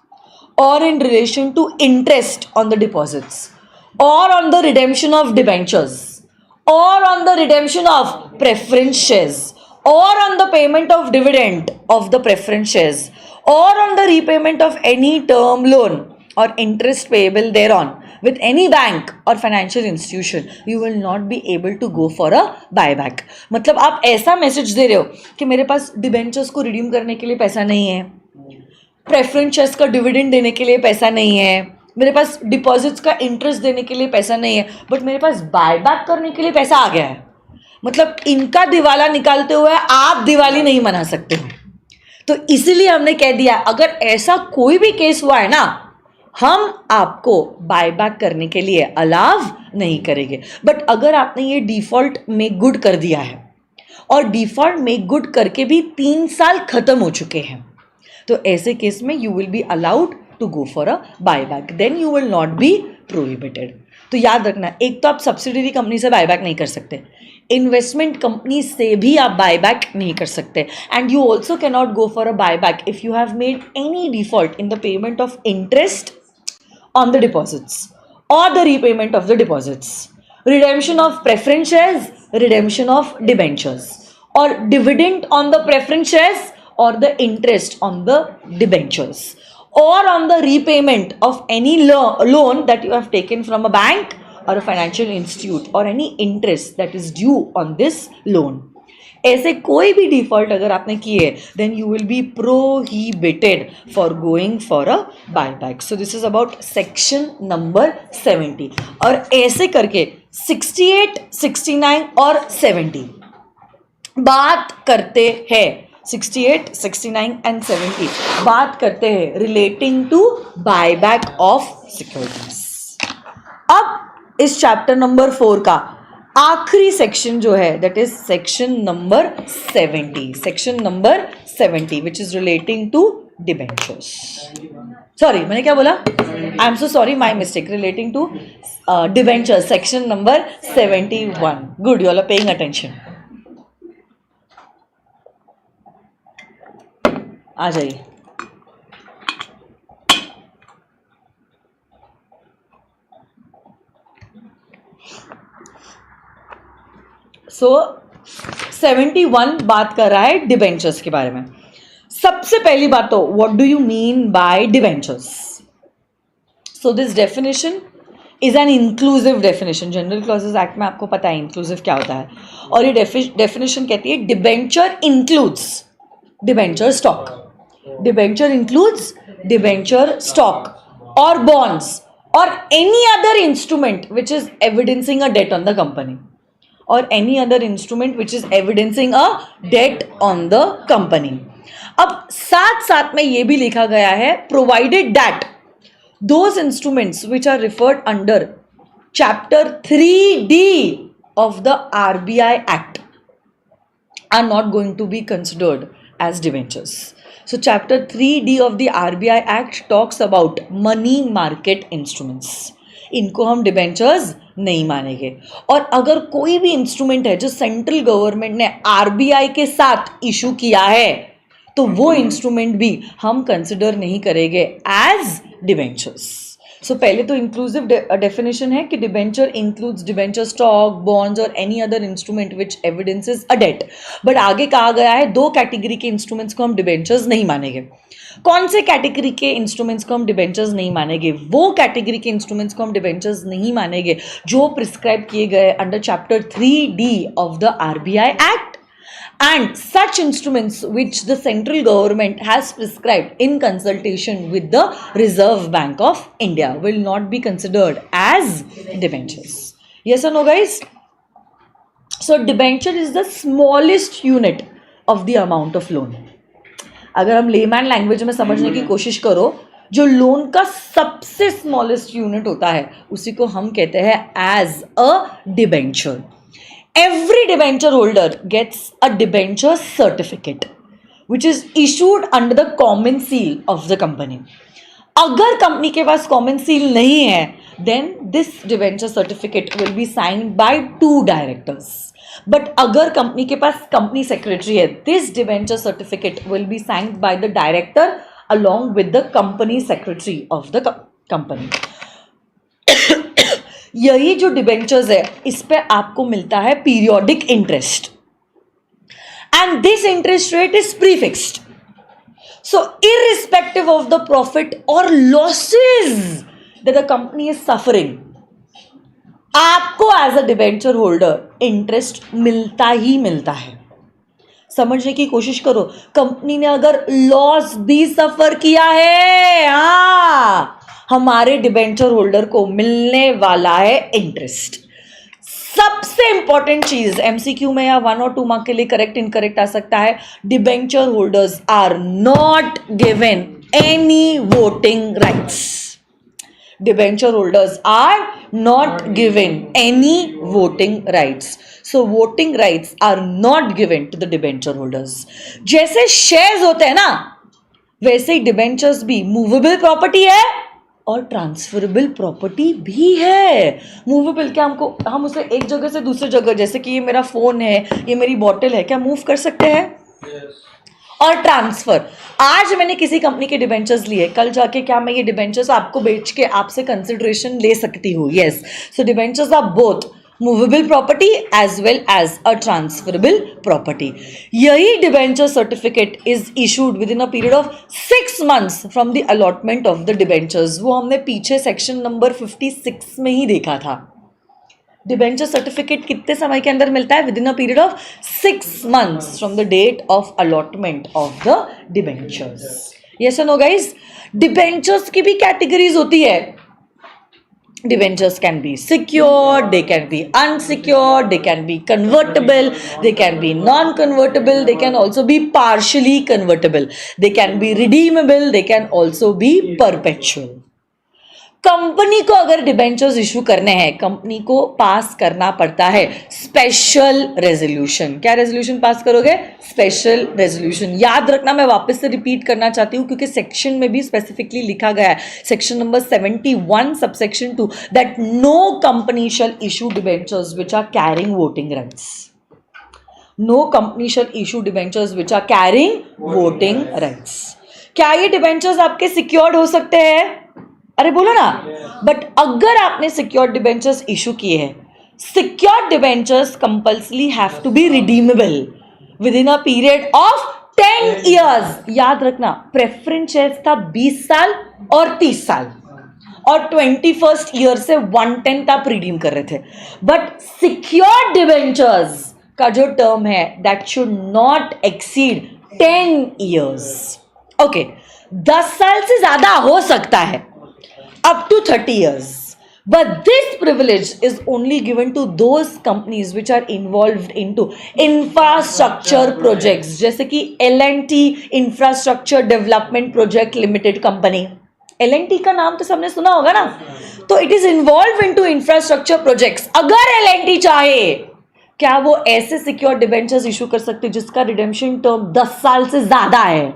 or in relation to interest on the deposits or on the redemption of debentures or on the redemption of preference shares or on the payment of dividend of the preference shares or on the repayment of any term loan or interest payable thereon with any bank or financial institution, you will not be able to go for a buyback. मतलब आप ऐसा message दे रहे हो कि मेरे पास debentures को redeem करने के लिए पैसा नहीं है, प्रेफरेंस शेयर्स का डिविडेंड देने के लिए पैसा नहीं है, मेरे पास डिपॉजिट्स का इंटरेस्ट देने के लिए पैसा नहीं है, बट मेरे पास बायबैक करने के लिए पैसा आ गया है. मतलब इनका दिवाला निकालते हुए आप दिवाली नहीं मना सकते हो. तो इसीलिए हमने कह दिया अगर ऐसा कोई भी केस हुआ है ना, हम आपको बायबैक करने के लिए अलाव नहीं करेंगे. बट अगर आपने ये डिफॉल्ट मेक गुड कर दिया है और डिफॉल्ट मेक गुड करके भी 3 साल खत्म हो चुके हैं, तो ऐसे केस में you will be allowed to go for a buyback, then you will not be prohibited. तो याद रखना, एक तो आप सब्सिडरी कंपनी से बायबैक नहीं कर सकते, इन्वेस्टमेंट कंपनी से भी आप बायबैक नहीं कर सकते, and you also can not go for a buyback if you have made any default in the payment of interest on the deposits or the repayment of the deposits, redemption of preference shares, redemption of debentures, or dividend on the preference shares or the interest on the debentures, or on the repayment of any loan that you have taken from a bank or a financial institute, or any interest that is due on this loan. ऐसे कोई भी default अगर आपने किए then you will be prohibited for going for a buyback. So this is about section number 70. और ऐसे करके 68, 69 और 70 बात करते हैं, 68, 69 एंड 70 बात करते हैं relating to buyback of securities. अब इस चैप्टर नंबर 4 का आखिरी सेक्शन जो है that is section number 70. Section number 70 which is relating to debentures. Sorry, मैंने क्या बोला? I am so sorry, my mistake. Relating to debentures, section number 71. Good, you all are paying attention. आ जाइए. So 71 बात कर रहा है डिबेंचर्स के बारे में. सबसे पहली बात तो what do you mean by debentures? So this definition is an inclusive definition. General clauses act में आपको पता है इंक्लूसिव क्या होता है, और ये डेफिनेशन कहती है debenture includes debenture stock, debenture includes debenture stock और बॉन्ड्स और any other instrument which is evidencing a debt on the company or any other instrument which is evidencing a debt on the company. अब साथ साथ में ये भी लिखा गया है provided that those instruments which are referred under chapter 3D of the RBI Act are not going to be considered as debentures. So chapter 3D of the RBI Act talks about money market instruments. इनको हम debentures नहीं मानेंगे. और अगर कोई भी instrument है जो सेंट्रल गवर्नमेंट ने आरबीआई के साथ इशू किया है तो वो इंस्ट्रूमेंट भी हम कंसिडर नहीं करेंगे एज डिबेंचर्स. सो पहले तो इंक्लूसिव डेफिनेशन है कि debenture includes debenture stock, bonds और any other instrument which evidences a debt. But आगे कहा गया है 2 कैटेगरी के इंस्ट्रूमेंट्स को हम डिबेंचर्स नहीं मानेंगे. कौन से कैटेगरी के इंस्ट्रूमेंट्स को हम डिबेंचर्स नहीं मानेंगे? वो कैटेगरी के इंस्ट्रूमेंट्स को हम डिबेंचर्स नहीं मानेंगे जो प्रिस्क्राइब किए गए under chapter 3D of the RBI act, and such instruments which the central government has prescribed in consultation with the Reserve Bank of India will not be considered as debentures. Yes or no, guys? So debenture is the smallest unit of the amount of loan. अगर हम layman language में समझने की कोशिश करो, जो loan का सबसे स्मॉलेस्ट यूनिट होता है उसी को हम कहते हैं as a debenture. Every debenture holder gets a debenture certificate which is issued under the common seal of the company. अगर कंपनी के पास कॉमन सील नहीं है, then this debenture certificate will be signed by 2 directors. But अगर company के पास company secretary है, this debenture certificate will be signed by the director along with the company secretary of the company. यही जो debentures है, इस पे आपको मिलता है periodic interest, and this interest rate is prefixed. So irrespective of the profit और losses that the company is suffering, आपको as a debenture holder interest मिलता ही मिलता है. समझने की कोशिश करो, कंपनी ने अगर लॉस भी सफर किया है, हाँ, हमारे डिबेंचर होल्डर को मिलने वाला है इंटरेस्ट. सबसे इंपॉर्टेंट चीज एमसीक्यू में या 1 और 2 मार्क के लिए करेक्ट इनकरेक्ट आ सकता है, debenture holders are not given any voting rights. Debenture holders are not given any voting rights. So voting rights are not given to the debenture holders. जैसे shares होते हैं ना, वैसे ही debentures भी movable property है और transferable property भी है. movable क्या, हम उसे एक जगह से दूसरी जगह, जैसे कि ये मेरा फोन है, ये मेरी बॉटल है, क्या मूव कर सकते हैं? yes. और ट्रांसफर, आज मैंने किसी कंपनी के डिबेंचर्स लिए, कल जाके क्या मैं ये डिबेंचर्स आपको बेच के आपसे कंसिडरेशन ले सकती हूँ? Yes. So debentures are both movable property as well as a transferable property. यही debenture certificate is issued within a period of 6 months from the allotment of the debentures. वो हमने पीछे सेक्शन नंबर 56 में ही देखा था. Debenture certificate कितने समय के अंदर मिलता है? Within a period of 6 months from the date of allotment of the debentures. Yes और नो गाइस? डिबेंचर्स की भी कैटेगरीज होती है. Debentures can be secured, they can be unsecured, they can be convertible, they can be non convertible, they can also be partially convertible, they can be redeemable, they can also be perpetual. Company को अगर debentures issue करने हैं, company को पास करना पड़ता है special resolution. क्या resolution pass करोगे? Special resolution. याद रखना, मैं वापस से रिपीट करना चाहती हूं क्योंकि सेक्शन में भी स्पेसिफिकली लिखा गया है, section number 71 subsection 2, that no company shall issue debentures which are carrying voting rights. No company shall issue debentures which are carrying voting rights. क्या ये डिबेंचर्स आपके सिक्योर्ड हो सकते हैं? अरे बोलो ना. बट अगर आपने सिक्योर्ड डिबेंचर्स इशू किए हैं, secured debentures compulsory have to be redeemable within a period of 10 years. याद रखना, प्रेफरेंस शेयर्स था 20 साल और 30 साल, और 21st ईयर से 1/10 आप रिडीम कर रहे थे. बट सिक्योर्ड डिबेंचर्स का जो टर्म है, that should not exceed 10 years. Okay, 10 साल से ज्यादा हो सकता है, up to 30 years. But this privilege is only given to those companies which are involved into infrastructure projects, जैसे कि L&T Infrastructure Development Project Limited Company. L&T का नाम तो सबने सुना होगा ना. तो it is involved into infrastructure projects. अगर L&T चाहे, क्या वो ऐसे सिक्योर डिबेंचर्स इशू कर सकते जिसका रिडेम्पशन टर्म 10 साल से ज्यादा है,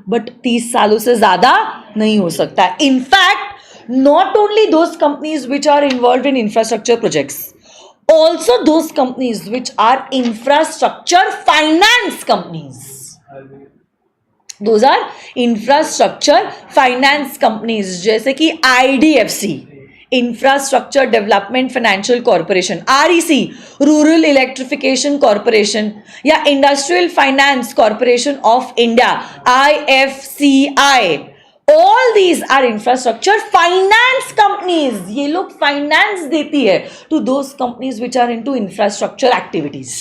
बट 30 सालों से ज्यादा नहीं हो सकता है. In fact not only those companies which are involved in infrastructure projects, also those companies which are infrastructure finance companies. Those are infrastructure finance companies, जैसे कि IDFC, Infrastructure Development Financial Corporation, REC, Rural Electrification Corporation, या Industrial Finance Corporation of India, IFCI. All these are infrastructure finance companies. ये लोग finance देती है to those companies which are into infrastructure activities.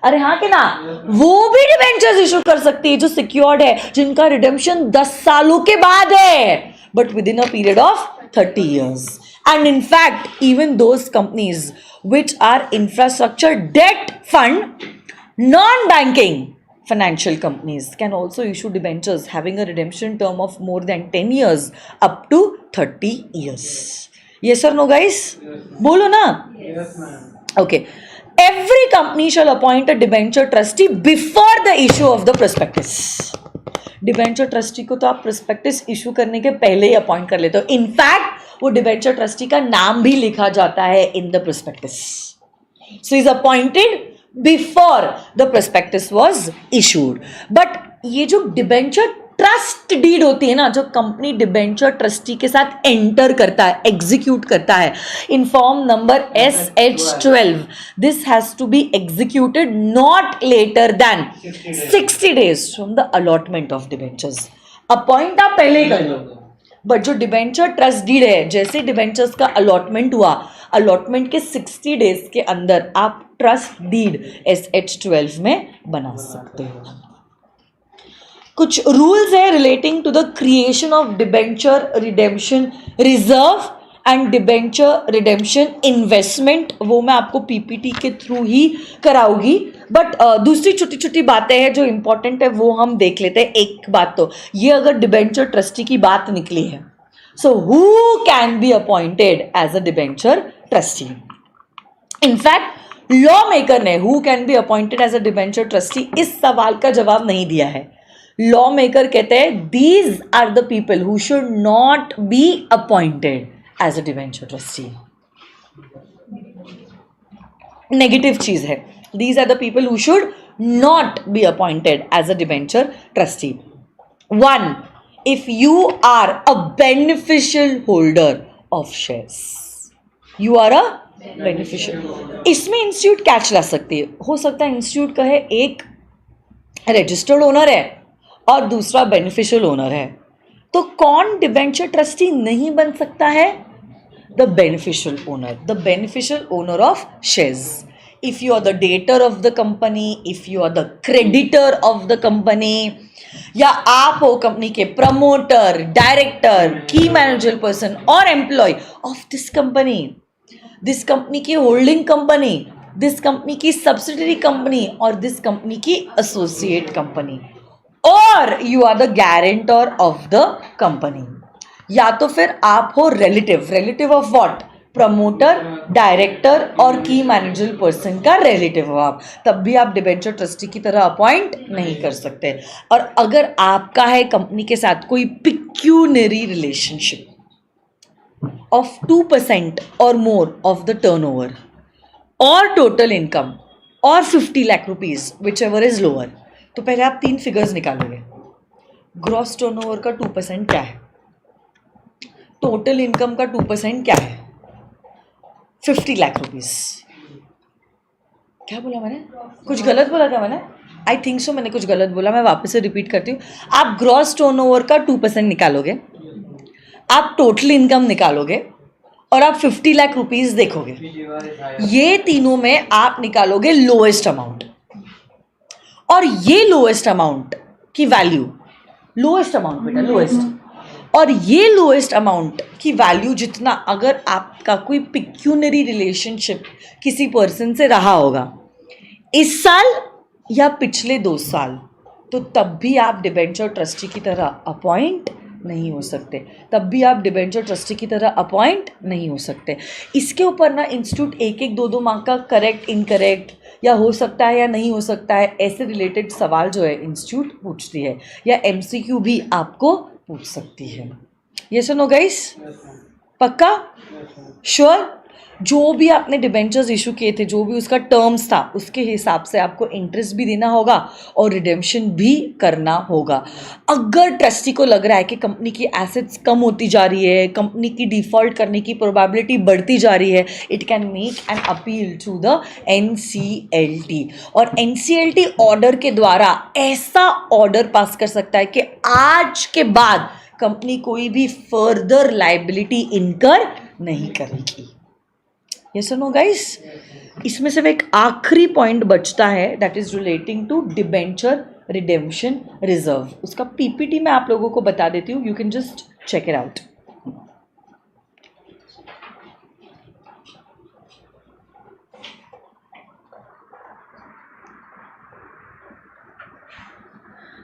अरे हाँ कि ना, वो भी डिबेंचर्स इशू कर सकती है जो सिक्योर्ड है, जिनका रिडेम्पशन 10 सालों के बाद है, but with in a period of 30 years. And in fact, even those companies which are infrastructure debt fund, non-banking financial companies can also issue debentures having a redemption term of more than 10 years up to 30 years. Yes or no, guys? Yes. Bolo na? Yes, ma'am. Okay. every company shall appoint a debenture trustee before the issue of the prospectus. Debenture trustee को तो आप prospectus issue करने के पहले ही appoint कर लेते हो. In fact वो डिबेंचर ट्रस्टी का नाम भी लिखा जाता है in the prospectus. So is appointed before the prospectus was issued. But ये जो डिबेंचर ट्रस्ट डीड होती है ना, जो कंपनी डिबेंचर ट्रस्टी के साथ एंटर करता है, एग्जीक्यूट करता है in form number SH12, this has to be executed not later than 60 days from the allotment of debentures. Appoint आप पहले कर लो, बट जो डिबेंचर ट्रस्ट डीड है, जैसे डिबेंचर्स का अलॉटमेंट हुआ, अलॉटमेंट के 60 days के अंदर आप ट्रस्ट डीड SH12 में बना सकते हो. कुछ रूल्स है relating to the creation of debenture redemption reserve and debenture redemption investment. वो मैं आपको पीपीटी के थ्रू ही कराऊंगी, बट दूसरी छोटी छोटी बातें हैं जो इंपॉर्टेंट है वो हम देख लेते हैं. एक बात तो ये, अगर डिबेंचर ट्रस्टी की बात निकली है, so who can be appointed as a debenture trustee. In fact law maker ने who can be appointed as a debenture trustee इस सवाल का जवाब नहीं दिया है. लॉ मेकर कहते हैं these are the people who should not be appointed as a debenture trustee. Negative चीज है, these are the people who should not be appointed as a debenture trustee. 1, if you are a beneficial holder of shares, you are a beneficial. इसमें institute catch ला सकती है. हो सकता है institute का है एक रजिस्टर्ड ओनर है और दूसरा बेनिफिशियल ओनर है, तो कौन डिबेंचर ट्रस्टी नहीं बन सकता है? The beneficial owner, the beneficial owner of shares. If you are the debtor of the company, if you are the creditor of the company, या आप हो कंपनी के promoter, director, key manager person और employee of this company की holding company, this company की subsidiary company और this company की associate company, और you are the guarantor of the company. या तो फिर आप हो relative of what? Promoter, director और की मैनेजर पर्सन का रिलेटिव हो आप, तब भी आप डिबेंचर ट्रस्टी की तरह अपॉइंट नहीं कर सकते. और अगर आपका है कंपनी के साथ कोई पिक्यूनरी रिलेशनशिप ऑफ 2% और मोर ऑफ द टर्नओवर और टोटल इनकम और 50 lakh rupees which ever is lower, तो पहले आप 3 फिगर्स निकालोगे. ग्रॉस टर्नओवर का 2% क्या है? टोटल इनकम का 2% क्या है? 50 लाख रुपीज. क्या बोला मैंने? कुछ गलत बोला था मैंने? आई थिंक सो मैंने कुछ गलत बोला. मैं वापस से रिपीट करती हूँ. आप ग्रॉस टर्नओवर का 2% निकालोगे, आप टोटल इनकम निकालोगे और आप 50 लाख रुपीज देखोगे. ये तीनों में आप निकालोगे लोएस्ट अमाउंट, और ये लोएस्ट अमाउंट की वैल्यू, लोएस्ट अमाउंट बेटा, लोएस्ट, और ये लोएस्ट अमाउंट की वैल्यू जितना अगर आपका कोई पिक्यूनरी रिलेशनशिप किसी पर्सन से रहा होगा इस साल या पिछले 2 साल, तो तब भी आप डिबेंचर ट्रस्टी की तरह अपॉइंट नहीं हो सकते. तब भी आप डिबेंचर ट्रस्टी की तरह अपॉइंट नहीं हो सकते. इसके ऊपर ना इंस्टीट्यूट 1-1, 2-2 मार्क का करेक्ट, इनकरेक्ट, या हो सकता है या नहीं हो सकता है, ऐसे रिलेटेड सवाल जो है इंस्टीट्यूट पूछती है, या MCQ भी आपको पूछ सकती है. यस और नो गाइस? पक्का? श्योर? जो भी आपने डिबेंचर्स इशू किए थे, जो भी उसका टर्म्स था, उसके हिसाब से आपको इंटरेस्ट भी देना होगा और रिडेम्पशन भी करना होगा. अगर ट्रस्टी को लग रहा है कि कंपनी की एसेट्स कम होती जा रही है, कंपनी की डिफॉल्ट करने की प्रोबेबिलिटी बढ़ती जा रही है, it can make an appeal to the NCLT. और NCLT ऑर्डर के द्वारा ऐसा ऑर्डर पास कर सकता है कि आज के बाद कंपनी कोई भी फर्दर लायबिलिटी इनकर नहीं करेगी. यस और नो गाइस? इसमें सिर्फ एक आखिरी पॉइंट बचता है, that is relating to debenture redemption reserve. उसका PPT मैं आप लोगों को बता देती हूँ, you can just check it out.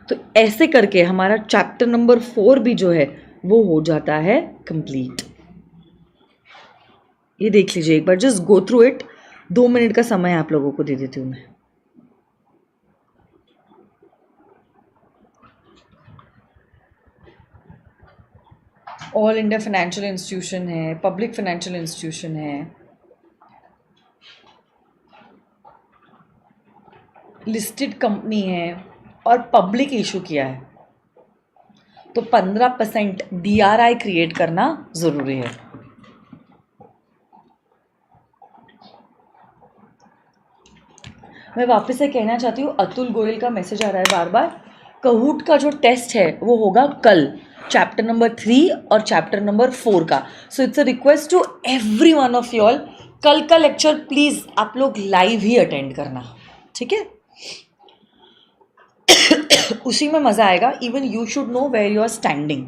तो ऐसे करके हमारा चैप्टर नंबर 4 भी जो है वो हो जाता है कंप्लीट. ये देख लीजिए एक बार, just go through it. 2 minute का समय आप लोगों को दे देती हूँ मैं. ऑल इंडिया फाइनेंशियल इंस्टीट्यूशन है, पब्लिक फाइनेंशियल इंस्टीट्यूशन है, लिस्टेड कंपनी है और पब्लिक इशू किया है, तो 15% DRI क्रिएट करना ज़रूरी है. मैं वापस से कहना चाहती हूँ, अतुल गोयल का मैसेज आ रहा है बार बार. कहूट का जो टेस्ट है वो होगा कल, चैप्टर नंबर 3 और चैप्टर नंबर 4 का. So it's a request to every one of you all, कल का लेक्चर प्लीज़ आप लोग लाइव ही अटेंड करना, ठीक है. उसी में मज़ा आएगा. Even you should know where you are standing.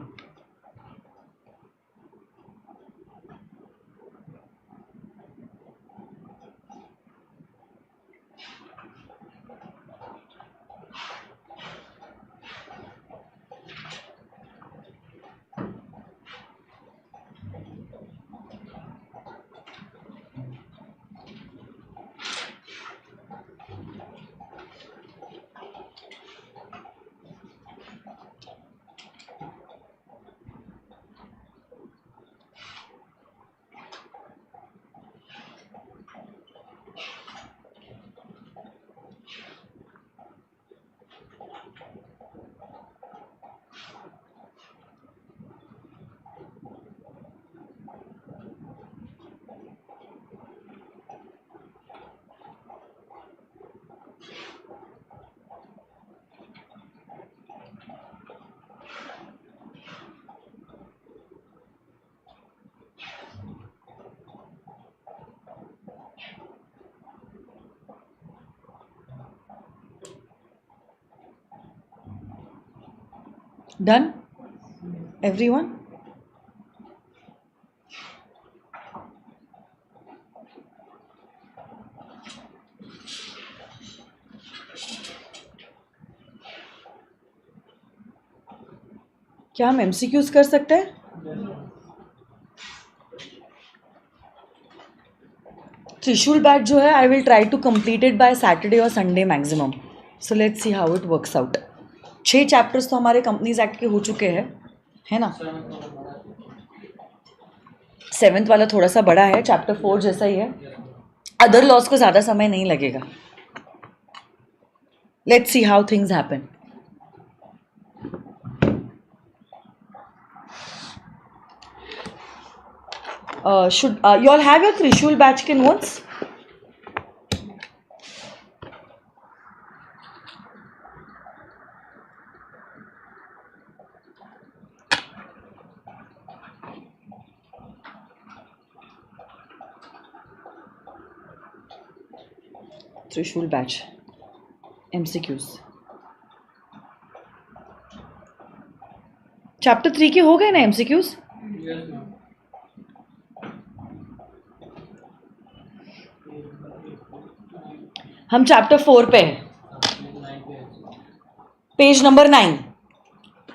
Done? Everyone? क्या हम MCQs कर सकते हैं? त्रिशूल बैच जो है, I will try to complete it by Saturday और Sunday maximum. So let's see how it works out. 6 chapters तो हमारे कंपनीज एक्ट के हो चुके हैं, है ना. 7th वाला थोड़ा सा बड़ा है, चैप्टर 4 जैसा ही है. अदर लॉज को ज़्यादा समय नहीं लगेगा. Let's see how things happen. Should you all have your Trishul batch के notes? Trishul batch MCQs. Chapter 3 के हो गए ना MCQs? हम चैप्टर 4 पे हैं, पेज नंबर 9.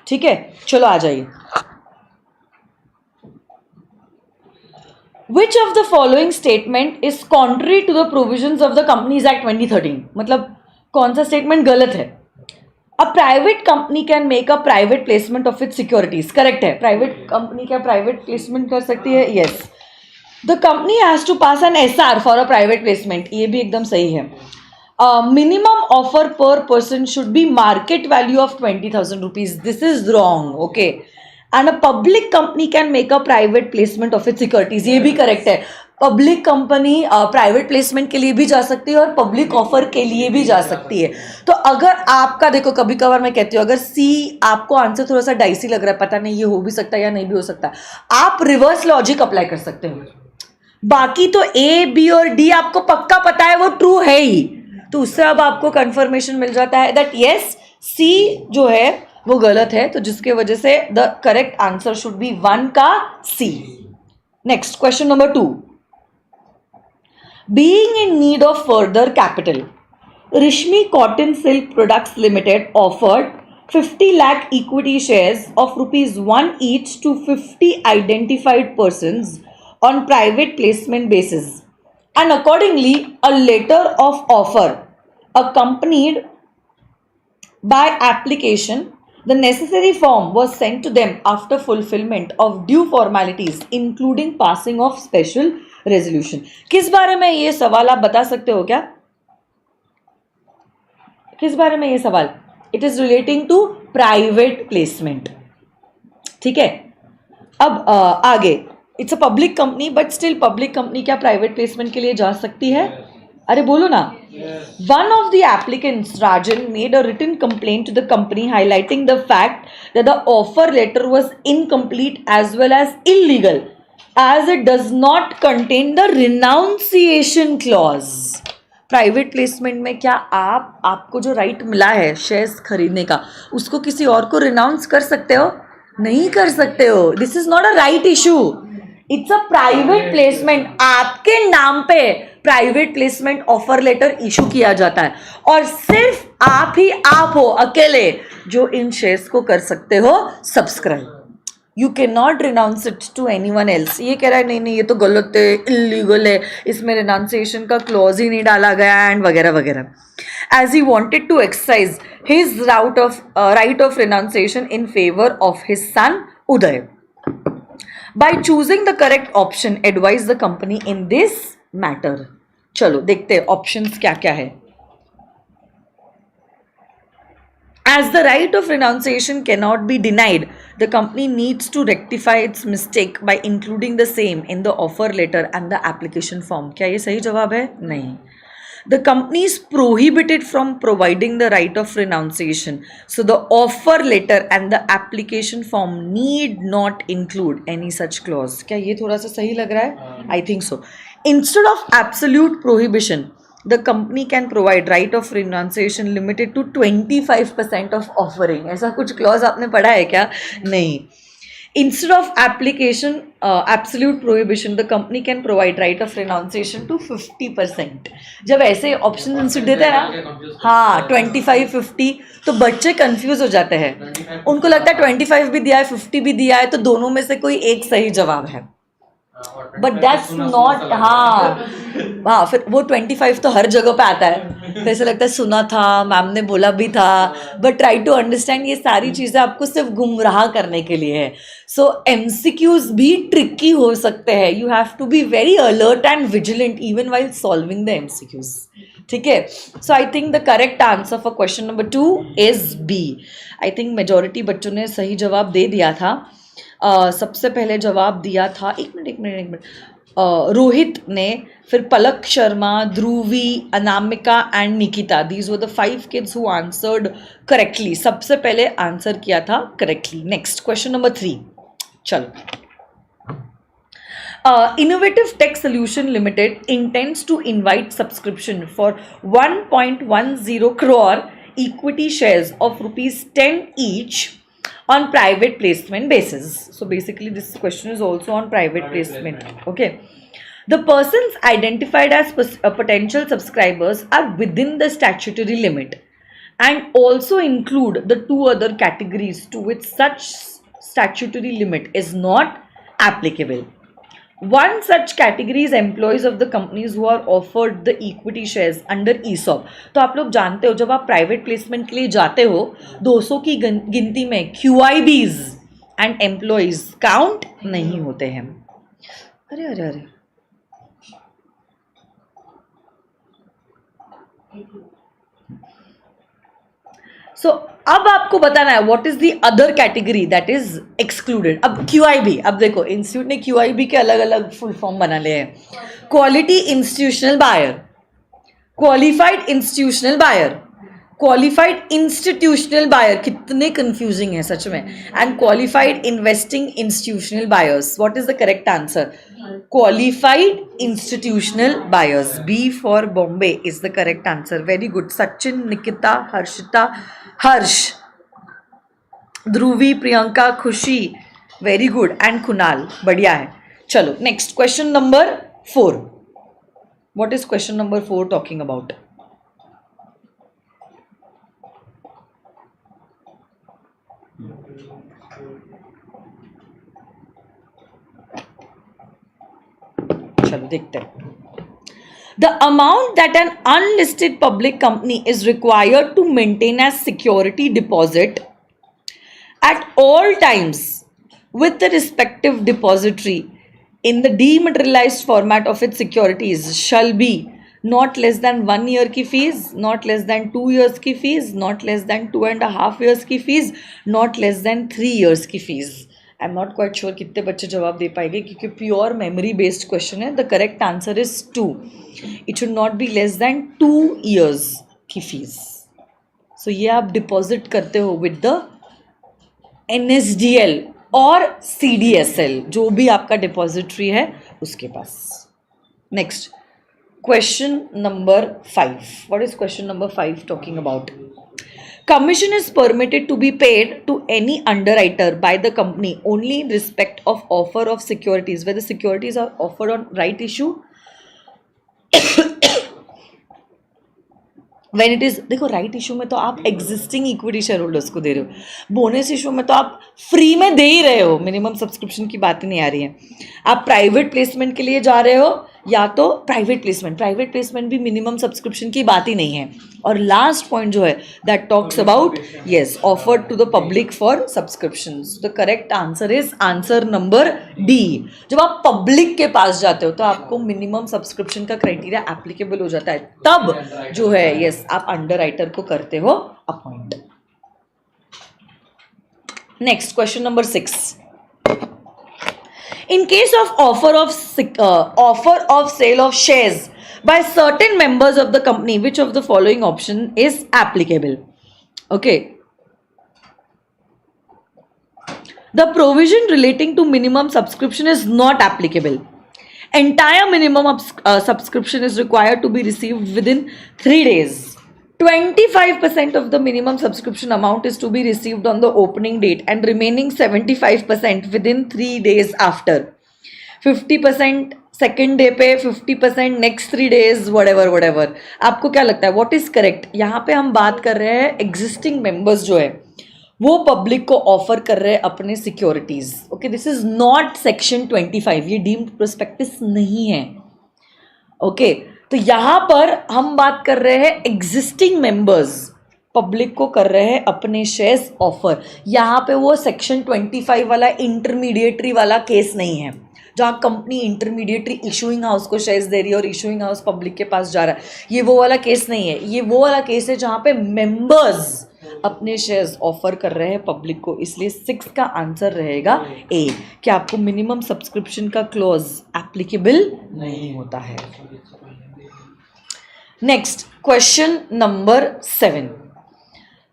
ठीक है, चलो आ जाइए. Which of the following statement is contrary to the provisions of the Companies Act 2013? मतलब कौन सा स्टेटमेंट गलत है? A private company can make a private placement of its securities. Correct है. प्राइवेट कंपनी क्या प्राइवेट प्लेसमेंट कर सकती है? Yes. The company has to pass an SR for a private placement. ये भी एकदम सही है. Minimum offer per person should be market value of 20,000 rupees. This is wrong. Okay. And a public company can make a private placement of its securities. ये भी correct है. Public company private placement के लिए भी जा सकती है और पब्लिक ऑफर के लिए भी जा सकती है. तो अगर आपका देखो, कभी कभार मैं कहती हूँ, अगर सी आपको आंसर थोड़ा सा डाइसी लग रहा है, पता नहीं ये हो भी सकता है या नहीं भी हो सकता, आप रिवर्स लॉजिक अप्लाई कर सकते हो. बाकी तो ए बी और डी आपको पक्का पता है वो ट्रू है ही, तो उससे अब आपको कंफर्मेशन मिल जाता है दैट यस सी जो है वो गलत है. तो जिसके वजह से the correct answer should be 1 का C. Next question number 2. Being in need of further capital, Rishmi Cotton Silk Products Limited offered 50 lakh equity shares of rupees 1 each to 50 identified persons on private placement basis. and accordingly a letter of offer accompanied by application, the necessary form was sent to them after fulfillment of due formalities including passing of special resolution. किस बारे में ये सवाल आप बता सकते हो क्या? किस बारे में ये सवाल? It is relating to private placement. ठीक है, अब आगे, it's a public company but still public company क्या प्राइवेट प्लेसमेंट के लिए जा सकती है? अरे बोलो ना. One of the applicants, Rajan, made a written complaint to the company highlighting the fact that the offer letter was incomplete as well as illegal as it does not contain the renunciation clause. Private placement में क्या आपको जो right मिला है shares खरीदने का, उसको किसी और को रिनाउंस कर सकते हो? नहीं कर सकते हो. This is not a right issue. It's a private placement. आपके नाम पे private placement offer letter issue किया जाता है और सिर्फ आप ही आप हो अकेले जो इन शेयर्स को कर सकते हो subscribe. You can not renounce it to anyone else. ये कह रहा है नहीं नहीं ये तो गलत है, इलीगल है, इसमें रिनाउंसिएशन का क्लॉज ही नहीं डाला गया एंड वगैरह वगैरह. As he wanted to exercise his right of renunciation in favour of his son Uday. By choosing the correct option, advise the company in this matter. चलो देखते हैं ऑप्शंस क्या क्या है. As the right of renunciation cannot be denied, the company needs to rectify its mistake by including the same in the offer letter and the application form. क्या ये सही जवाब है? नहीं. The company is prohibited from providing the right of renunciation. So the offer letter and the application form need not include any such clause. क्या ये थोड़ा सा सही लग रहा है? I think so. Instead of absolute prohibition, the company can provide right of renunciation limited to 25% of offering. ऐसा कुछ clause आपने पढ़ा है क्या? नहीं. Instead of absolute prohibition, the company can provide right of renunciation to 50%. जब ऐसे option institute देते हैं ना, हाँ 25 50, तो बच्चे कंफ्यूज हो जाते हैं. उनको लगता है 25 भी दिया है 50 भी दिया है तो दोनों में से कोई एक सही जवाब है. But that's not. हाँ फिर वो 25 तो हर जगह पे आता है, तो ऐसा लगता है सुना था, मैम ने बोला भी था. बट ट्राई टू अंडरस्टैंड, ये सारी चीज़ें आपको सिर्फ गुमराह करने के लिए है. सो एमसीक्यूज भी ट्रिकी हो सकते हैं. You have to be very alert and vigilant even while solving the MCQs. ठीक है. So I think the correct answer for question number 2 is B. I think majority बच्चों ने सही जवाब दे दिया था. सबसे पहले जवाब दिया था, एक मिनट, रोहित ने, फिर Palak Sharma, Dhruvi, Anamika and Nikita. These were the 5 kids who answered correctly. सबसे पहले आंसर किया था करेक्टली. Next question number 3. चलो. Innovative Tech Solution Limited intends to invite subscription for 1.10 crore equity shares of ₹10 each on private placement basis. So basically this question is also on private placement. Okay. The persons identified as potential subscribers are within the statutory limit and also include the 2 other categories to which such statutory limit is not applicable. One such category is employees of the companies who are offered the equity shares under ESOP. तो आप लोग जानते हो जब आप private placement के लिए जाते हो 200 की गिनती में QIBs एंड एम्प्लॉयज काउंट नहीं होते हैं. अरे अरे अरे सो अब आपको बताना है what is the other category that is excluded. अब QIB, अब देखो इंस्टीट्यूट ने QIB के अलग अलग फुल फॉर्म बना लिए हैं. Quality institutional buyer, qualified institutional buyer, qualified institutional buyer. कितने कंफ्यूजिंग है सच में. And qualified investing institutional buyers. What is the correct answer? Qualified institutional buyers. B for Bombay is the correct answer. Very good. Sachin, Nikita, Harshita, Harsh, Dhruvi, Priyanka, Khushi, very good. And Kunal, बढ़िया है. चलो next question number 4. What is question number 4 talking about? चलो देखते हैं. The amount that an unlisted public company is required to maintain as security deposit at all times with the respective depository in the dematerialized format of its securities shall be not less than 1 year की fees, not less than 2 years की fees, not less than 2.5 years की fees, not less than 3 years की fees. I am not quite sure कितने बच्चे जवाब दे पाएंगे क्योंकि प्योर मेमोरी बेस्ड क्वेश्चन है. The correct answer is 2. It should not be less than 2 years की फीस. सो ये आप डिपॉजिट करते हो विद द NSDL और CDSL, जो भी आपका डिपॉजिटरी है उसके पास. Next, question number 5. What is question number 5 talking about? Commission is permitted to be paid to any underwriter by the company only in respect of offer of securities where the securities are offered on right issue. When it is, देखो right issue में तो आप existing equity share holders को दे रहे हो, bonus issue में तो आप फ्री में दे ही रहे हो, मिनिमम सब्सक्रिप्शन की बात ही नहीं आ रही है. आप प्राइवेट प्लेसमेंट के लिए जा रहे हो या तो प्राइवेट प्लेसमेंट भी मिनिमम सब्सक्रिप्शन की बात ही नहीं है. और लास्ट पॉइंट जो है that talks about yes offered to the public for subscriptions. The correct answer is answer number D. जब आप पब्लिक के पास जाते हो तो आपको मिनिमम सब्सक्रिप्शन का क्राइटेरिया एप्लीकेबल हो जाता है, तब जो है यस आप अंडरराइटर को करते हो appoint. Next, question number 6. In case of offer of sale of shares by certain members of the company, which of the following option is applicable? Okay. The provision relating to minimum subscription is not applicable. Entire minimum subscription is required to be received within 3 days. 25% of the minimum subscription amount is to be received on the opening date and remaining 75% within 3 days after. 50% second day पे, 50% next 3 days, whatever. आपको क्या लगता है what is correct? यहाँ पे हम बात कर रहे हैं existing members जो है वो पब्लिक को ऑफर कर रहे हैं अपने securities. Okay, this is not section 25, ये डीम्ड प्रोस्पेक्टस नहीं है. ओके, तो यहाँ पर हम बात कर रहे हैं एग्जिस्टिंग मेंबर्स पब्लिक को कर रहे हैं अपने शेयर्स ऑफर. यहाँ पे वो सेक्शन 25 वाला इंटरमीडिएटरी वाला केस नहीं है जहाँ कंपनी इंटरमीडिएटरी इशूइंग हाउस को शेयर्स दे रही है और इशूइंग हाउस पब्लिक के पास जा रहा है. ये वो वाला केस नहीं है. ये वो वाला केस है जहाँ पे मेंबर्स अपने शेयर्स ऑफर कर रहे हैं पब्लिक को. इसलिए 6 का आंसर रहेगा ए, कि आपको मिनिमम सब्सक्रिप्शन का क्लॉज एप्लीकेबल नहीं होता है. Next, question number 7.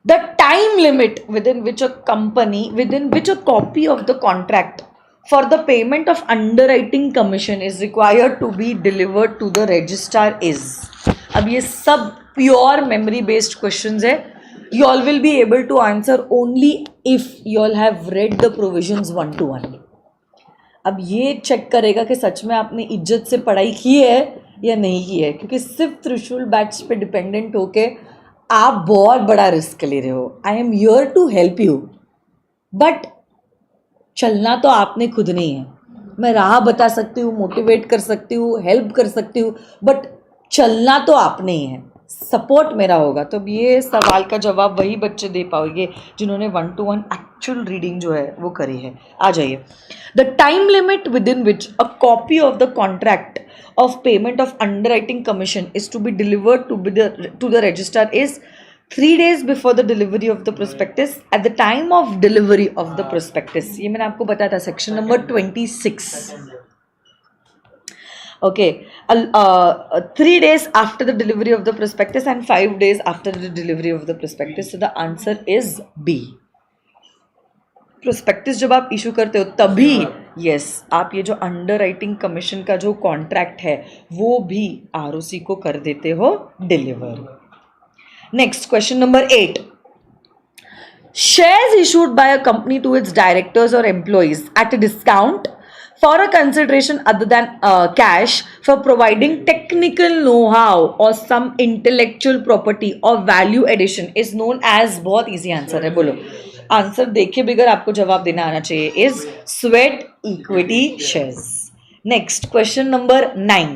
The time limit within which a copy of the contract for the payment of underwriting commission is required to be delivered to the registrar is. अब ये सब pure memory based questions है. You all will be able to answer only if you all have read the provisions 1 to 1. अब ये check करेगा कि सच में आपने इज्जत से पढ़ाई की है या नहीं की है, क्योंकि सिर्फ त्रिशूल बैच पे डिपेंडेंट होके आप बहुत बड़ा रिस्क ले रहे हो. I am here to help you, but चलना तो आपने खुद नहीं है. मैं राह बता सकती हूँ, मोटिवेट कर सकती हूँ, हेल्प कर सकती हूँ, बट चलना तो आपने ही है. सपोर्ट मेरा होगा. तो अब ये सवाल का जवाब वही बच्चे दे पाओगे जिन्होंने 1 to 1 एक्चुअल रीडिंग जो है वो करी है. आ जाइए. The time limit with in which a copy of the contract of payment of underwriting commission is to be delivered to the registrar is 3 days before the delivery of the prospectus at the time of delivery of the prospectus. ये मैंने आपको बताया था section number 26. Okay, 3 days after the delivery of the prospectus and 5 days after the delivery of the prospectus. So the answer is B. Prospectus जब आप issue करते हो तभी यस आप ये जो अंडर राइटिंग कमीशन का जो कॉन्ट्रैक्ट है वो भी ROC को कर देते हो deliver. Next, question number 8. Shares issued by a company to its directors और employees at a discount for a consideration other than cash for providing technical know-how or some intellectual property or value addition is known as. बहुत easy answer है, बोलो. Answer देखे बगैर आपको जवाब देना आना चाहिए. Is sweat equity shares. Next, question number 9.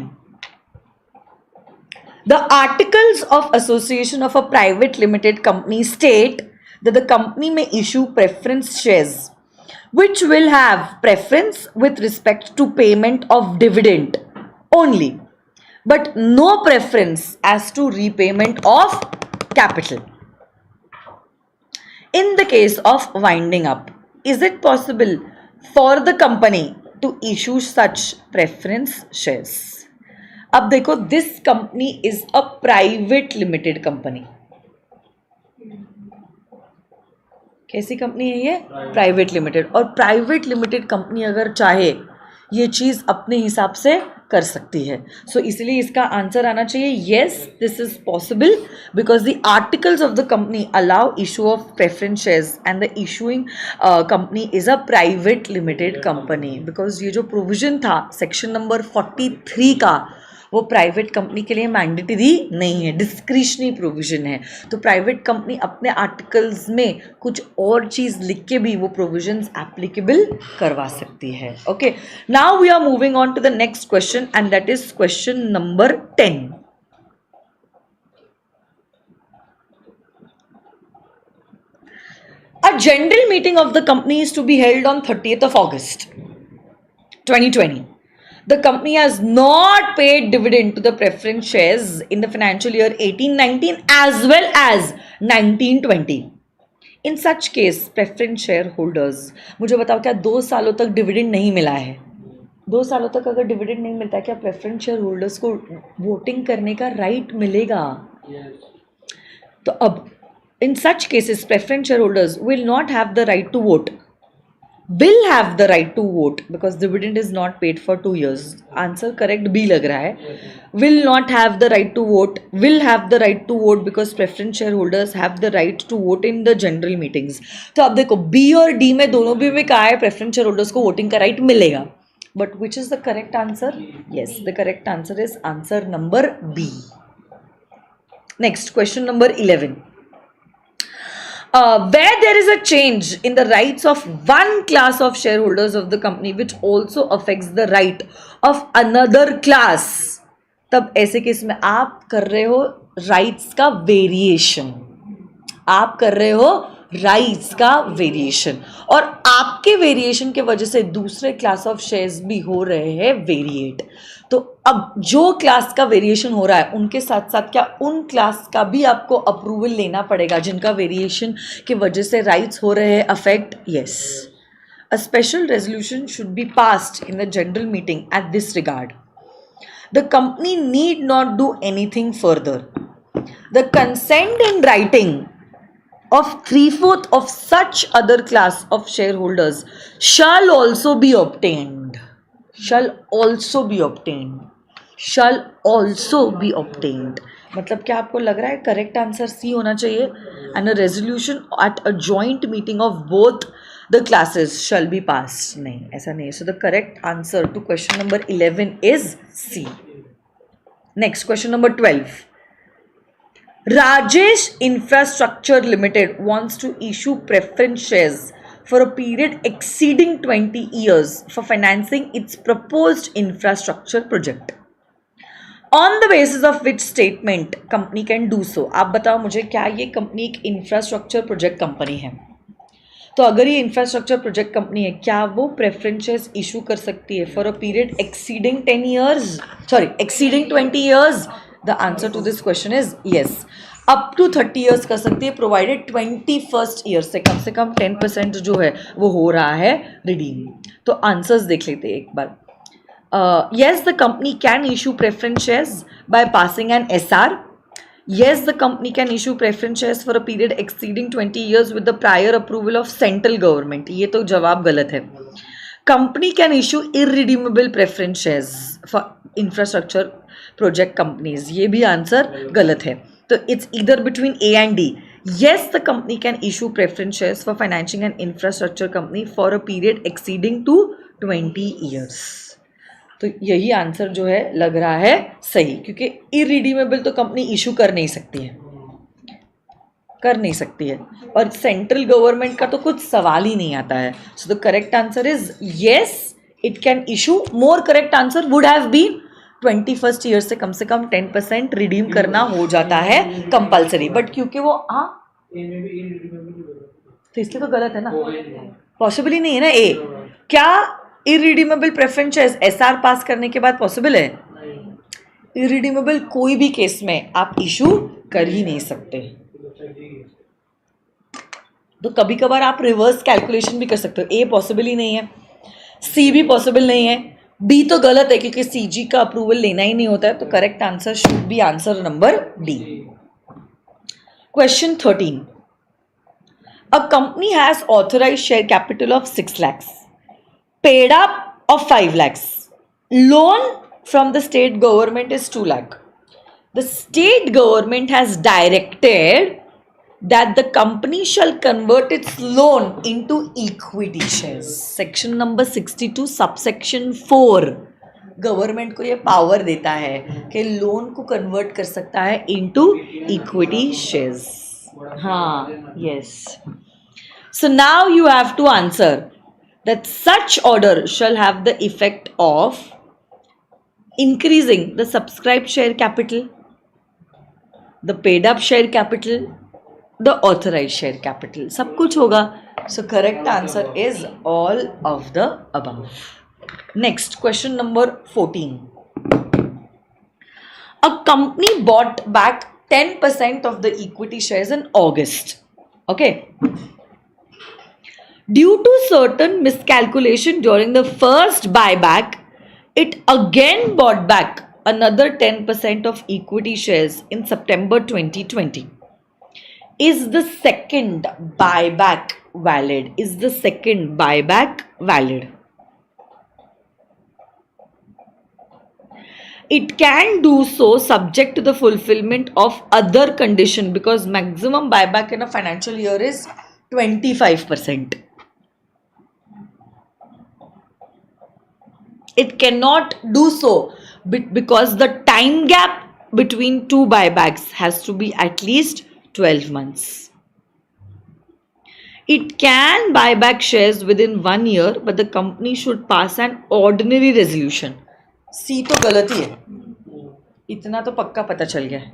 The articles of association of a private limited company state that the company may issue preference shares which will have preference with respect to payment of dividend only, but no preference as to repayment of capital. In the case of winding up, is it possible for the company to issue such preference shares? अब देखो, this company is a private limited company. कैसी company है ये? Private limited. और private limited company अगर चाहे ये चीज अपने हिसाब से कर सकती है. सो इसलिए इसका आंसर आना चाहिए yes, this is possible because the articles of the company allow issue of preference shares and the issuing company is a private limited company. Because ये जो प्रोविजन था सेक्शन नंबर 43 का, वो प्राइवेट कंपनी के लिए mandatory नहीं है, discretionary provision है. तो प्राइवेट कंपनी अपने आर्टिकल्स में कुछ और चीज़ लिख के भी वो प्रोविजंस एप्लीकेबल करवा सकती है. Okay, now we are moving on to the next question and that is question number 10. A general meeting of the company is to be held on 30th of August 2020. The company has not paid dividend to the preference shares in the financial year 18-19 as well as 19-20. In such case, preference shareholders, मुझे बताओ क्या 2 सालों तक dividend नहीं मिला है? 2 सालों तक अगर डिविडेंड नहीं मिलता है, क्या प्रेफरेंस शेयर होल्डर्स को वोटिंग करने का राइट मिलेगा? तो अब in such cases, preference shareholders will not have the right to vote. Will have the right to vote because dividend is not paid for 2 years. Answer correct B लग रहा है. Will not have the right to vote. Will have the right to vote because preference shareholders have the right to vote in the general meetings. तो अब देखो B और D में दोनों भी कहा है preference shareholders को voting का right मिलेगा. But which is the correct answer? Yes, the correct answer is answer number B. Next, question number 11. Where there is a change in the rights of one class of shareholders of the company which also affects the right of another class, तब ऐसे case में आप कर रहे हो rights का variation. आप कर रहे हो राइट्स का वेरिएशन और आपके वेरिएशन के वजह से दूसरे क्लास ऑफ शेयर्स भी हो रहे हैं वेरिएट. तो अब जो क्लास का वेरिएशन हो रहा है उनके साथ साथ क्या उन क्लास का भी आपको अप्रूवल लेना पड़ेगा जिनका वेरिएशन के वजह से राइट्स हो रहे हैं affect? Yes. A special resolution should be passed in the general meeting at this regard. The company need not do anything further. The consent in writing of 3/4 of such other class of shareholders shall also be obtained. Shall also be obtained. Shall also be obtained. मतलब क्या आपको लग रहा है correct answer C होना चाहिए? And a resolution at a joint meeting of both the classes shall be passed. नहीं, ऐसा नहीं है. So the correct answer to question number 11 is C. Next, question number 12. Rajesh Infrastructure Limited wants to issue preference shares for a period exceeding 20 years for financing its proposed infrastructure project. On the basis of which statement company can do so? आप बताओ मुझे, क्या ये company एक infrastructure project company है? तो अगर ये इंफ्रास्ट्रक्चर प्रोजेक्ट कंपनी है, क्या वो प्रेफरेंस शेयर्स इशू कर सकती है for a period exceeding 10 years? Sorry, exceeding 20 years? The answer to this question is yes. Up to 30 years कर सकती है प्रोवाइडेड 21st ईयर से कम 10% जो है वो हो रहा है रिडीम. तो आंसर्स देख लेते हैं एक बार. Yes, the company can issue preference shares by passing an SR. Yes, the company can issue preference shares for a period exceeding 20 years with the prior approval of central government. ये तो जवाब गलत है. Company can issue irredeemable preference shares for infrastructure project companies. ये भी answer गलत है. तो it's either between A and D. Yes, the company can issue preference shares for financing an infrastructure company for a period exceeding to 20 years. तो यही answer जो है लग रहा है सही, क्योंकि इरिडीमेबल तो कंपनी इशू कर नहीं सकती है, और सेंट्रल गवर्नमेंट का तो कुछ सवाल ही नहीं आता है. So the correct answer is yes, it can issue. More correct answer would have been 21st year से कम 10% रिडीम करना हो जाता है कंपलसरी. बट क्योंकि वो तो इसलिए तो गलत है ना, पॉसिबल ही नहीं है ना. ए क्या इरिडीमेबल प्रेफरेंस शेयर्स एसआर पास करने के बाद पॉसिबल है? इरिडीमेबल कोई भी केस में आप इशू कर ही नहीं सकते. तो कभी कभार आप रिवर्स कैलकुलेशन भी कर सकते हो. ए पॉसिबल ही नहीं है, सी भी पॉसिबल नहीं है, बी तो गलत है क्योंकि सी जी का अप्रूवल लेना ही नहीं होता है. तो correct answer should B answer number D. Question 13. A company has authorized share capital of 6 lakhs, paid up of 5 lakhs. Loan from the state government is 2 lakh. The state government has directed that the company shall convert its loan into equity shares. Section number 62 subsection 4 government को ये power देता है कि loan को convert कर सकता है into equity shares. हाँ, yes. So now you have to answer that such order shall have the effect of increasing the subscribed share capital, the paid up share capital, the authorized share capital. सब कुछ होगा. So correct answer is all of the above. Next, question number 14. A company bought back 10% of the equity shares in August. Okay. Due to certain miscalculation during the first buyback, it again bought back another 10% of equity shares in September 2020. Is the second buyback valid? Is the second buyback valid? It can do so subject to the fulfillment of other condition because maximum buyback in a financial year is 25%. It cannot do so because the time gap between two buybacks has to be at least 12 months. It can buy back shares within 1 year, but the company should pass an ordinary resolution. C तो गलत ही है, इतना तो पक्का पता चल गया है.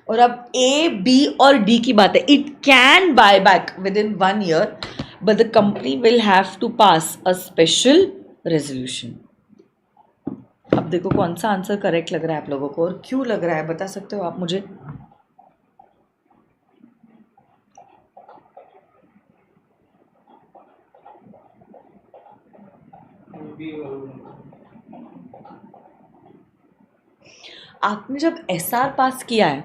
और अब A, B और D की बात है. It can buy back within 1 year, but the company will have to pass a special resolution. अब देखो कौन सा आंसर करेक्ट लग रहा है आप लोगों को और क्यों लग रहा है, बता सकते हो आप मुझे? आपने जब एसआर पास किया है,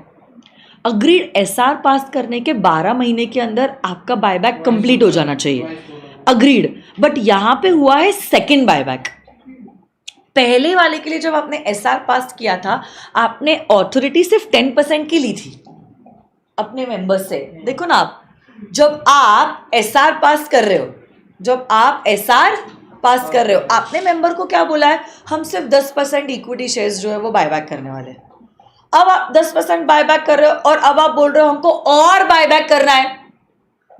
अग्रीड एसआर पास करने के 12 महीने के अंदर आपका बायबैक कंप्लीट हो जाना चाहिए. अग्रीड. बट यहां पे हुआ है सेकंड बायबैक. पहले वाले के लिए जब आपने एसआर पास किया था, आपने ऑथोरिटी सिर्फ 10% की ली थी अपने मेंबर्स से. देखो ना, आप जब आप एसआर पास कर रहे हो, जब आप एसआर पास कर रहे हो, आपने मेंबर को क्या बोला है? हम सिर्फ 10% इक्विटी शेयर्स जो है वो बायबैक करने वाले हैं. अब आप 10% बायबैक कर रहे हो और अब आप बोल रहे हो हमको और बायबैक करना है.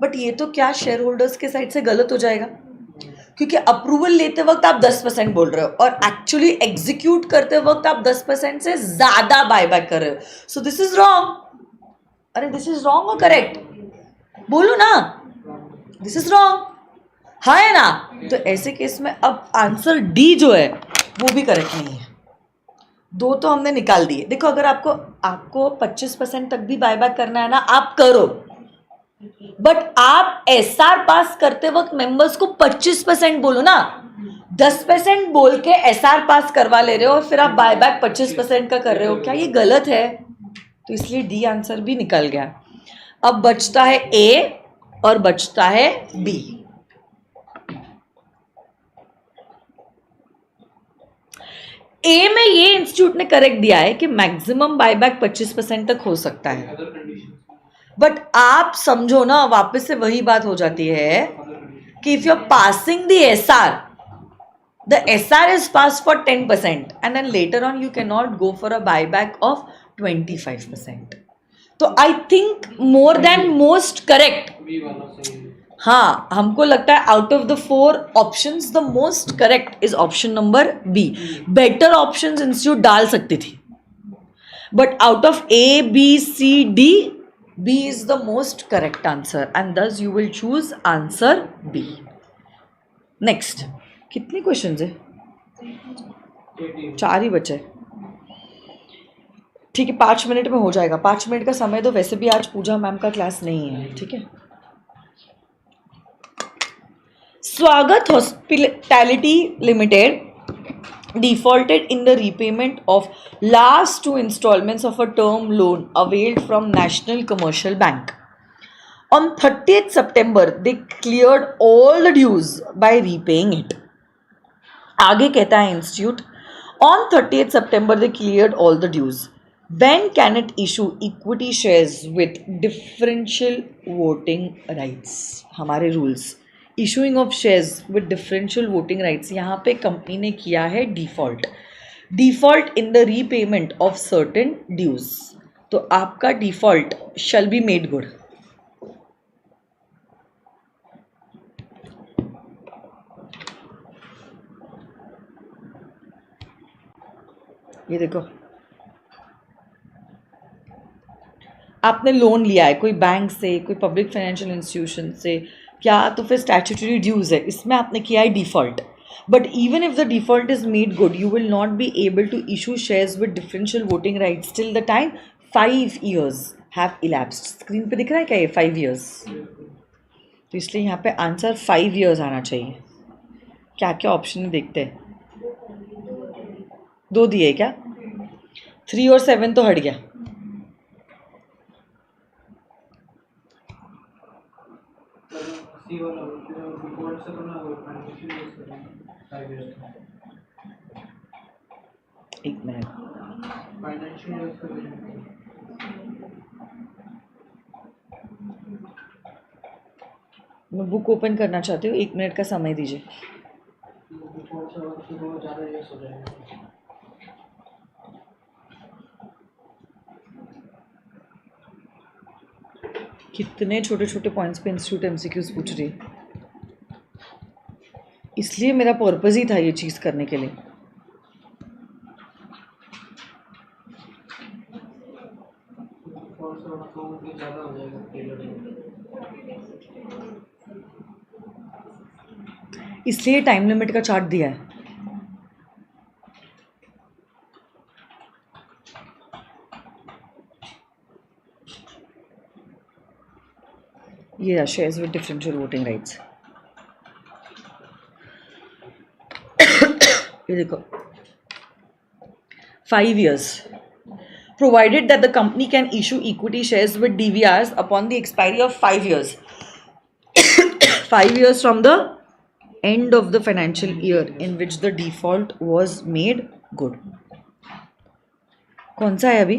बट ये तो क्या शेयर होल्डर्स के साइड से गलत हो जाएगा, क्योंकि अप्रूवल लेते वक्त आप 10% बोल रहे हो और एक्चुअली एग्जीक्यूट करते वक्त आप 10% से ज्यादा बायबैक कर रहे हो. सो दिस इज रॉन्ग. अरे दिस इज रॉन्ग और करेक्ट? बोलो ना, दिस इज रॉन्ग. हाँ है ना? तो ऐसे केस में अब आंसर डी जो है वो भी करेक्ट नहीं है. दो तो हमने निकाल दिए. देखो, अगर आपको 25% तक भी बायबैक करना है ना, आप करो. बट आप एसआर पास करते वक्त मेंबर्स को 25% बोलो ना. 10% बोल के एसआर पास करवा ले रहे हो और फिर आप बायबैक 25% का कर रहे हो. क्या ये गलत है? तो इसलिए डी आंसर भी निकल गया. अब बचता है ए और बचता है बी. ए में ये इंस्टीट्यूट ने करेक्ट दिया है कि मैक्सिमम बायबैक 25% तक हो सकता है. बट आप समझो ना, वापस से वही बात हो जाती है कि if you are passing the SR is pass for 10% and then later on you can not go for a buyback of 25%. तो I think more than most correct हाँ, हमको लगता है out of the 4 options the most correct is option number B. Better options institute डाल सकती थी, but out of A B C D, B is the most correct answer and दस you will choose answer B. Next, कितनी questions है? 4 ही बचे. ठीक है, 5 minute में हो जाएगा. 5 मिनट का समय तो वैसे भी आज पूजा मैम का क्लास नहीं है. ठीक है. स्वागत hospitality limited defaulted in the repayment of last 2 installments of a term loan availed from National Commercial Bank. On 30th September, they cleared all the dues by repaying it. आगे कहता है institute, on 30th September they cleared all the dues. When can it issue equity shares with differential voting rights? हमारे rules. Issuing of shares with differential voting rights. यहाँ पे company ने किया है default in the repayment of certain dues. तो आपका default shall be made good. ये देखो, आपने लोन लिया है कोई बैंक से, कोई पब्लिक फाइनेंशियल इंस्टीट्यूशन से, क्या तो फिर स्टैट्यूटरी ड्यूज है, इसमें आपने किया है default. But even if the default is made good, you will not be able to issue shares with differential voting rights till the time 5 years have elapsed. Screen पे दिख रहा है क्या ये 5 years? तो इसलिए यहाँ पे आंसर 5 years आना चाहिए. क्या क्या ऑप्शन देखते हैं. 2 दिए क्या? 3 और 7 तो हट गया. एक मिनट, मैं बुक ओपन करना चाहती हूँ. 1 मिनट का समय दीजिए. कितने छोटे छोटे पॉइंट्स पे इंस्टीट्यूट एमसीक्यूज पूछ रही है. इसलिए मेरा पर्पज़ ही था ये चीज़ करने के लिए. इसलिए टाइम लिमिट का चार्ट दिया है. ये shares with differential voting rights. ये देखो, 5 years. Provided that the company can issue equity shares with DVRs upon the expiry of 5 years. 5 years from the end of the financial year in which the default was made good. कौन सा है अभी?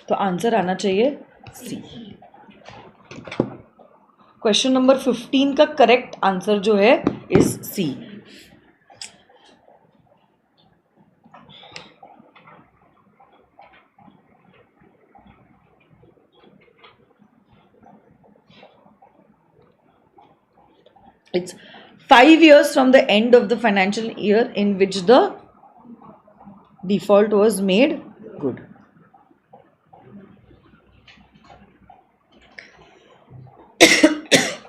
तो answer आना चाहिए सी. Question number 15 का correct answer जो है is C. It's 5 years from the end of the financial year in which the default was made good.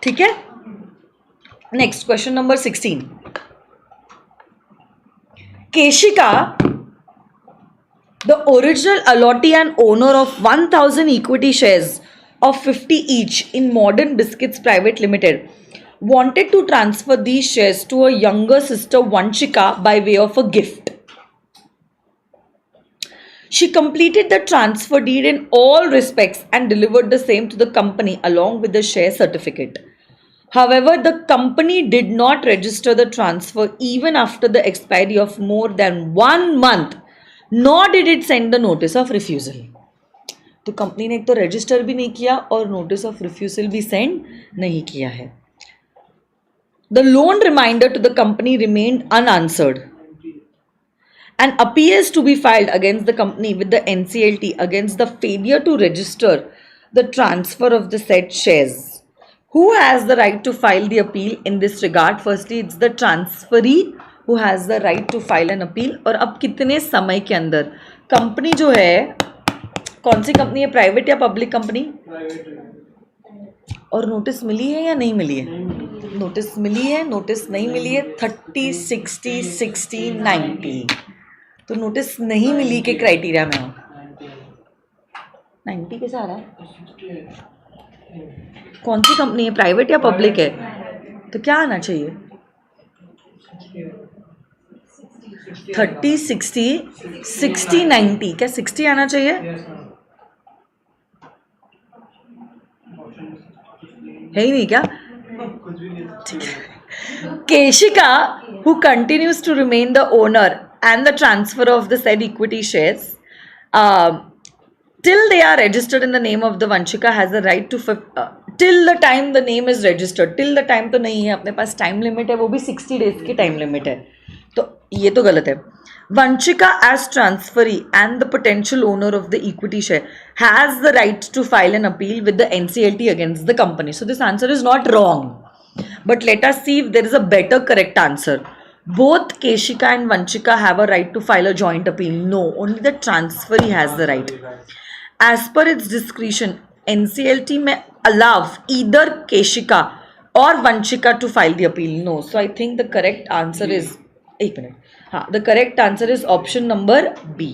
ठीक है. Next question number 16. Keshika, the original allottee and owner of 1000 equity shares of 50 each in Modern Biscuits Private Limited, wanted to transfer these shares to a younger sister Vanchika by way of a gift. She completed the transfer deed in all respects and delivered the same to the company along with the share certificate. However, the company did not register the transfer even after the expiry of more than 1 month, nor did it send the notice of refusal. तो company ने एक तो register भी नहीं किया और notice of refusal भी send नहीं किया है. The loan reminder to the company remained unanswered. An appeal is to be filed against the company with the NCLT against the failure to register the transfer of the said shares. Who has the right to file the appeal in this regard? Firstly, it's the transferee who has the right to file an appeal. और अब कितने समय के अंदर company जो है, कौन सी company है, प्राइवेट या पब्लिक कंपनी? और नोटिस मिली है या नहीं मिली है? नोटिस मिली है, नोटिस नहीं मिली है. 30, 60, 60, 90. तो नोटिस नहीं मिली के क्राइटेरिया में हो. 90 कैसे आ रहा है? कौन सी कंपनी है, प्राइवेट या पब्लिक है? तो क्या आना चाहिए? 30, 60, 60, 90. क्या 60 आना चाहिए? है ही नहीं क्या? Keshika, who continues to remain the owner and the transfer of the said equity shares, till they are registered in the name of the Vanshika, has the right to till the time the name is registered. till the time तो नहीं है, अपने पास time limit है, वो भी 60 days की time limit है. तो ये तो गलत है. Vanshika as transferee and the potential owner of the equity share has the right to file an appeal with the NCLT against the company. So this answer is not wrong. But let us see if there is a better correct answer. Both Keshika and Vanshika have a right to file a joint appeal. No, only the transferee has the right. As per its discretion, NCLT may allow either Keshika or Vanshika to file the appeal. No. So I think the correct answer is, एक minute, हाँ, the correct answer is option number B.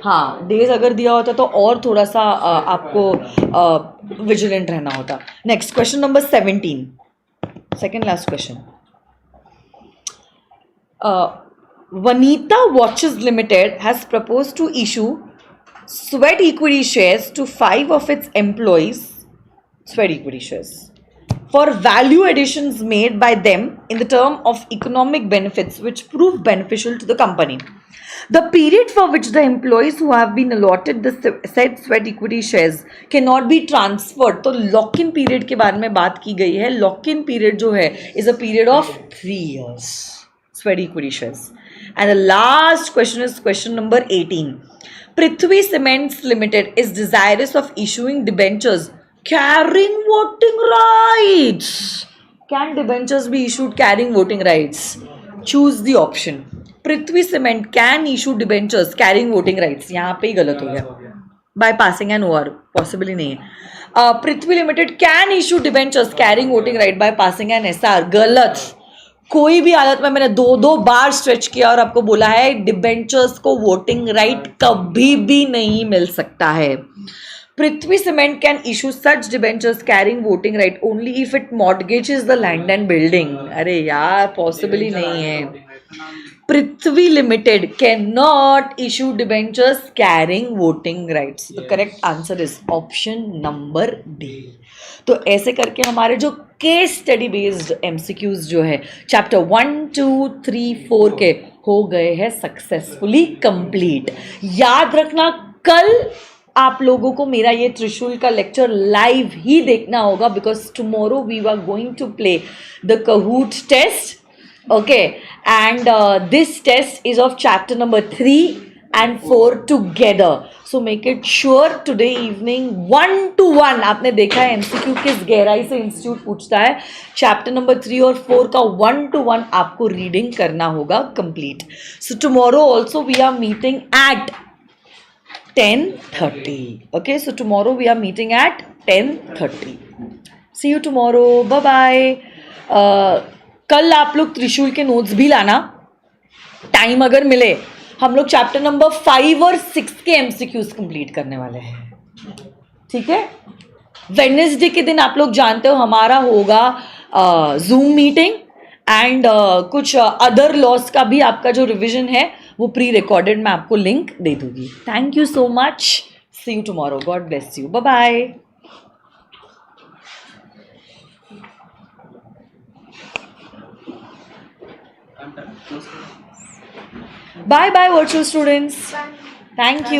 हाँ, days अगर दिया होता तो और थोड़ा सा आपको विजिलेंट रहना होता. Next question number 17, second last question. Vanita Watches Limited has proposed to issue sweat equity shares to 5 of its employees, sweat equity shares, for value additions made by them in the term of economic benefits which prove beneficial to the company. The period for which the employees who have been allotted the said sweat equity shares cannot be transferred. तो lock-in period के बारे में बात की गई है. Lock-in period जो है is a period of 3 years. Sweat equity shares. And the last question is question number 18. Prithvi Cements Limited is desirous of issuing debentures carrying voting rights. Can debentures be issued carrying voting rights? Choose the option. Prithvi Cement can issue debentures carrying voting rights. यहाँ पे ही गलत हो गया. By passing an OR, possibly नहीं है. Prithvi Limited can issue debentures carrying voting right by passing an SR. गलत. कोई भी हालत में मैंने 2 बार स्ट्रेच किया और आपको बोला है डिबेंचर्स को वोटिंग राइट कभी भी नहीं मिल सकता है. Prithvi Cement can issue such debentures carrying voting right only if it mortgages the land and building. अरे यार पॉसिबल ही नहीं है. Prithvi Limited cannot issue debentures carrying voting rights. The correct answer is option number D. तो ऐसे करके हमारे जो case study based MCQs जो है चैप्टर 1, 2, 3, 4 के हो गए हैं सक्सेसफुली कंप्लीट. याद रखना कल आप लोगों को मेरा ये त्रिशूल का लेक्चर लाइव ही देखना होगा because tomorrow we are going to play the Kahoot test. Okay, and this test is of chapter number 3 and 4 together. So make it sure today evening 1 to 1. आपने देखा है MCQ किस गहराई से इंस्टीट्यूट पूछता है. चैप्टर नंबर 3 और 4 का 1 to 1 आपको रीडिंग करना होगा complete. So tomorrow also we are meeting at 10:30. Okay, so tomorrow we are meeting at 10:30. See you tomorrow. Bye bye. कल आप लोग त्रिशूल के नोट्स भी लाना. टाइम अगर मिले हम लोग चैप्टर नंबर 5 और 6 के MCQs कंप्लीट करने वाले हैं. ठीक है. वेडनेसडे के दिन आप लोग जानते हो हमारा होगा जूम मीटिंग एंड कुछ अदर लॉस का भी आपका जो रिविजन है वो प्री रिकॉर्डेड मैं आपको लिंक दे दूंगी. Thank you so much. See you tomorrow. God bless you. Bye bye. Bye bye virtual students. Thank you.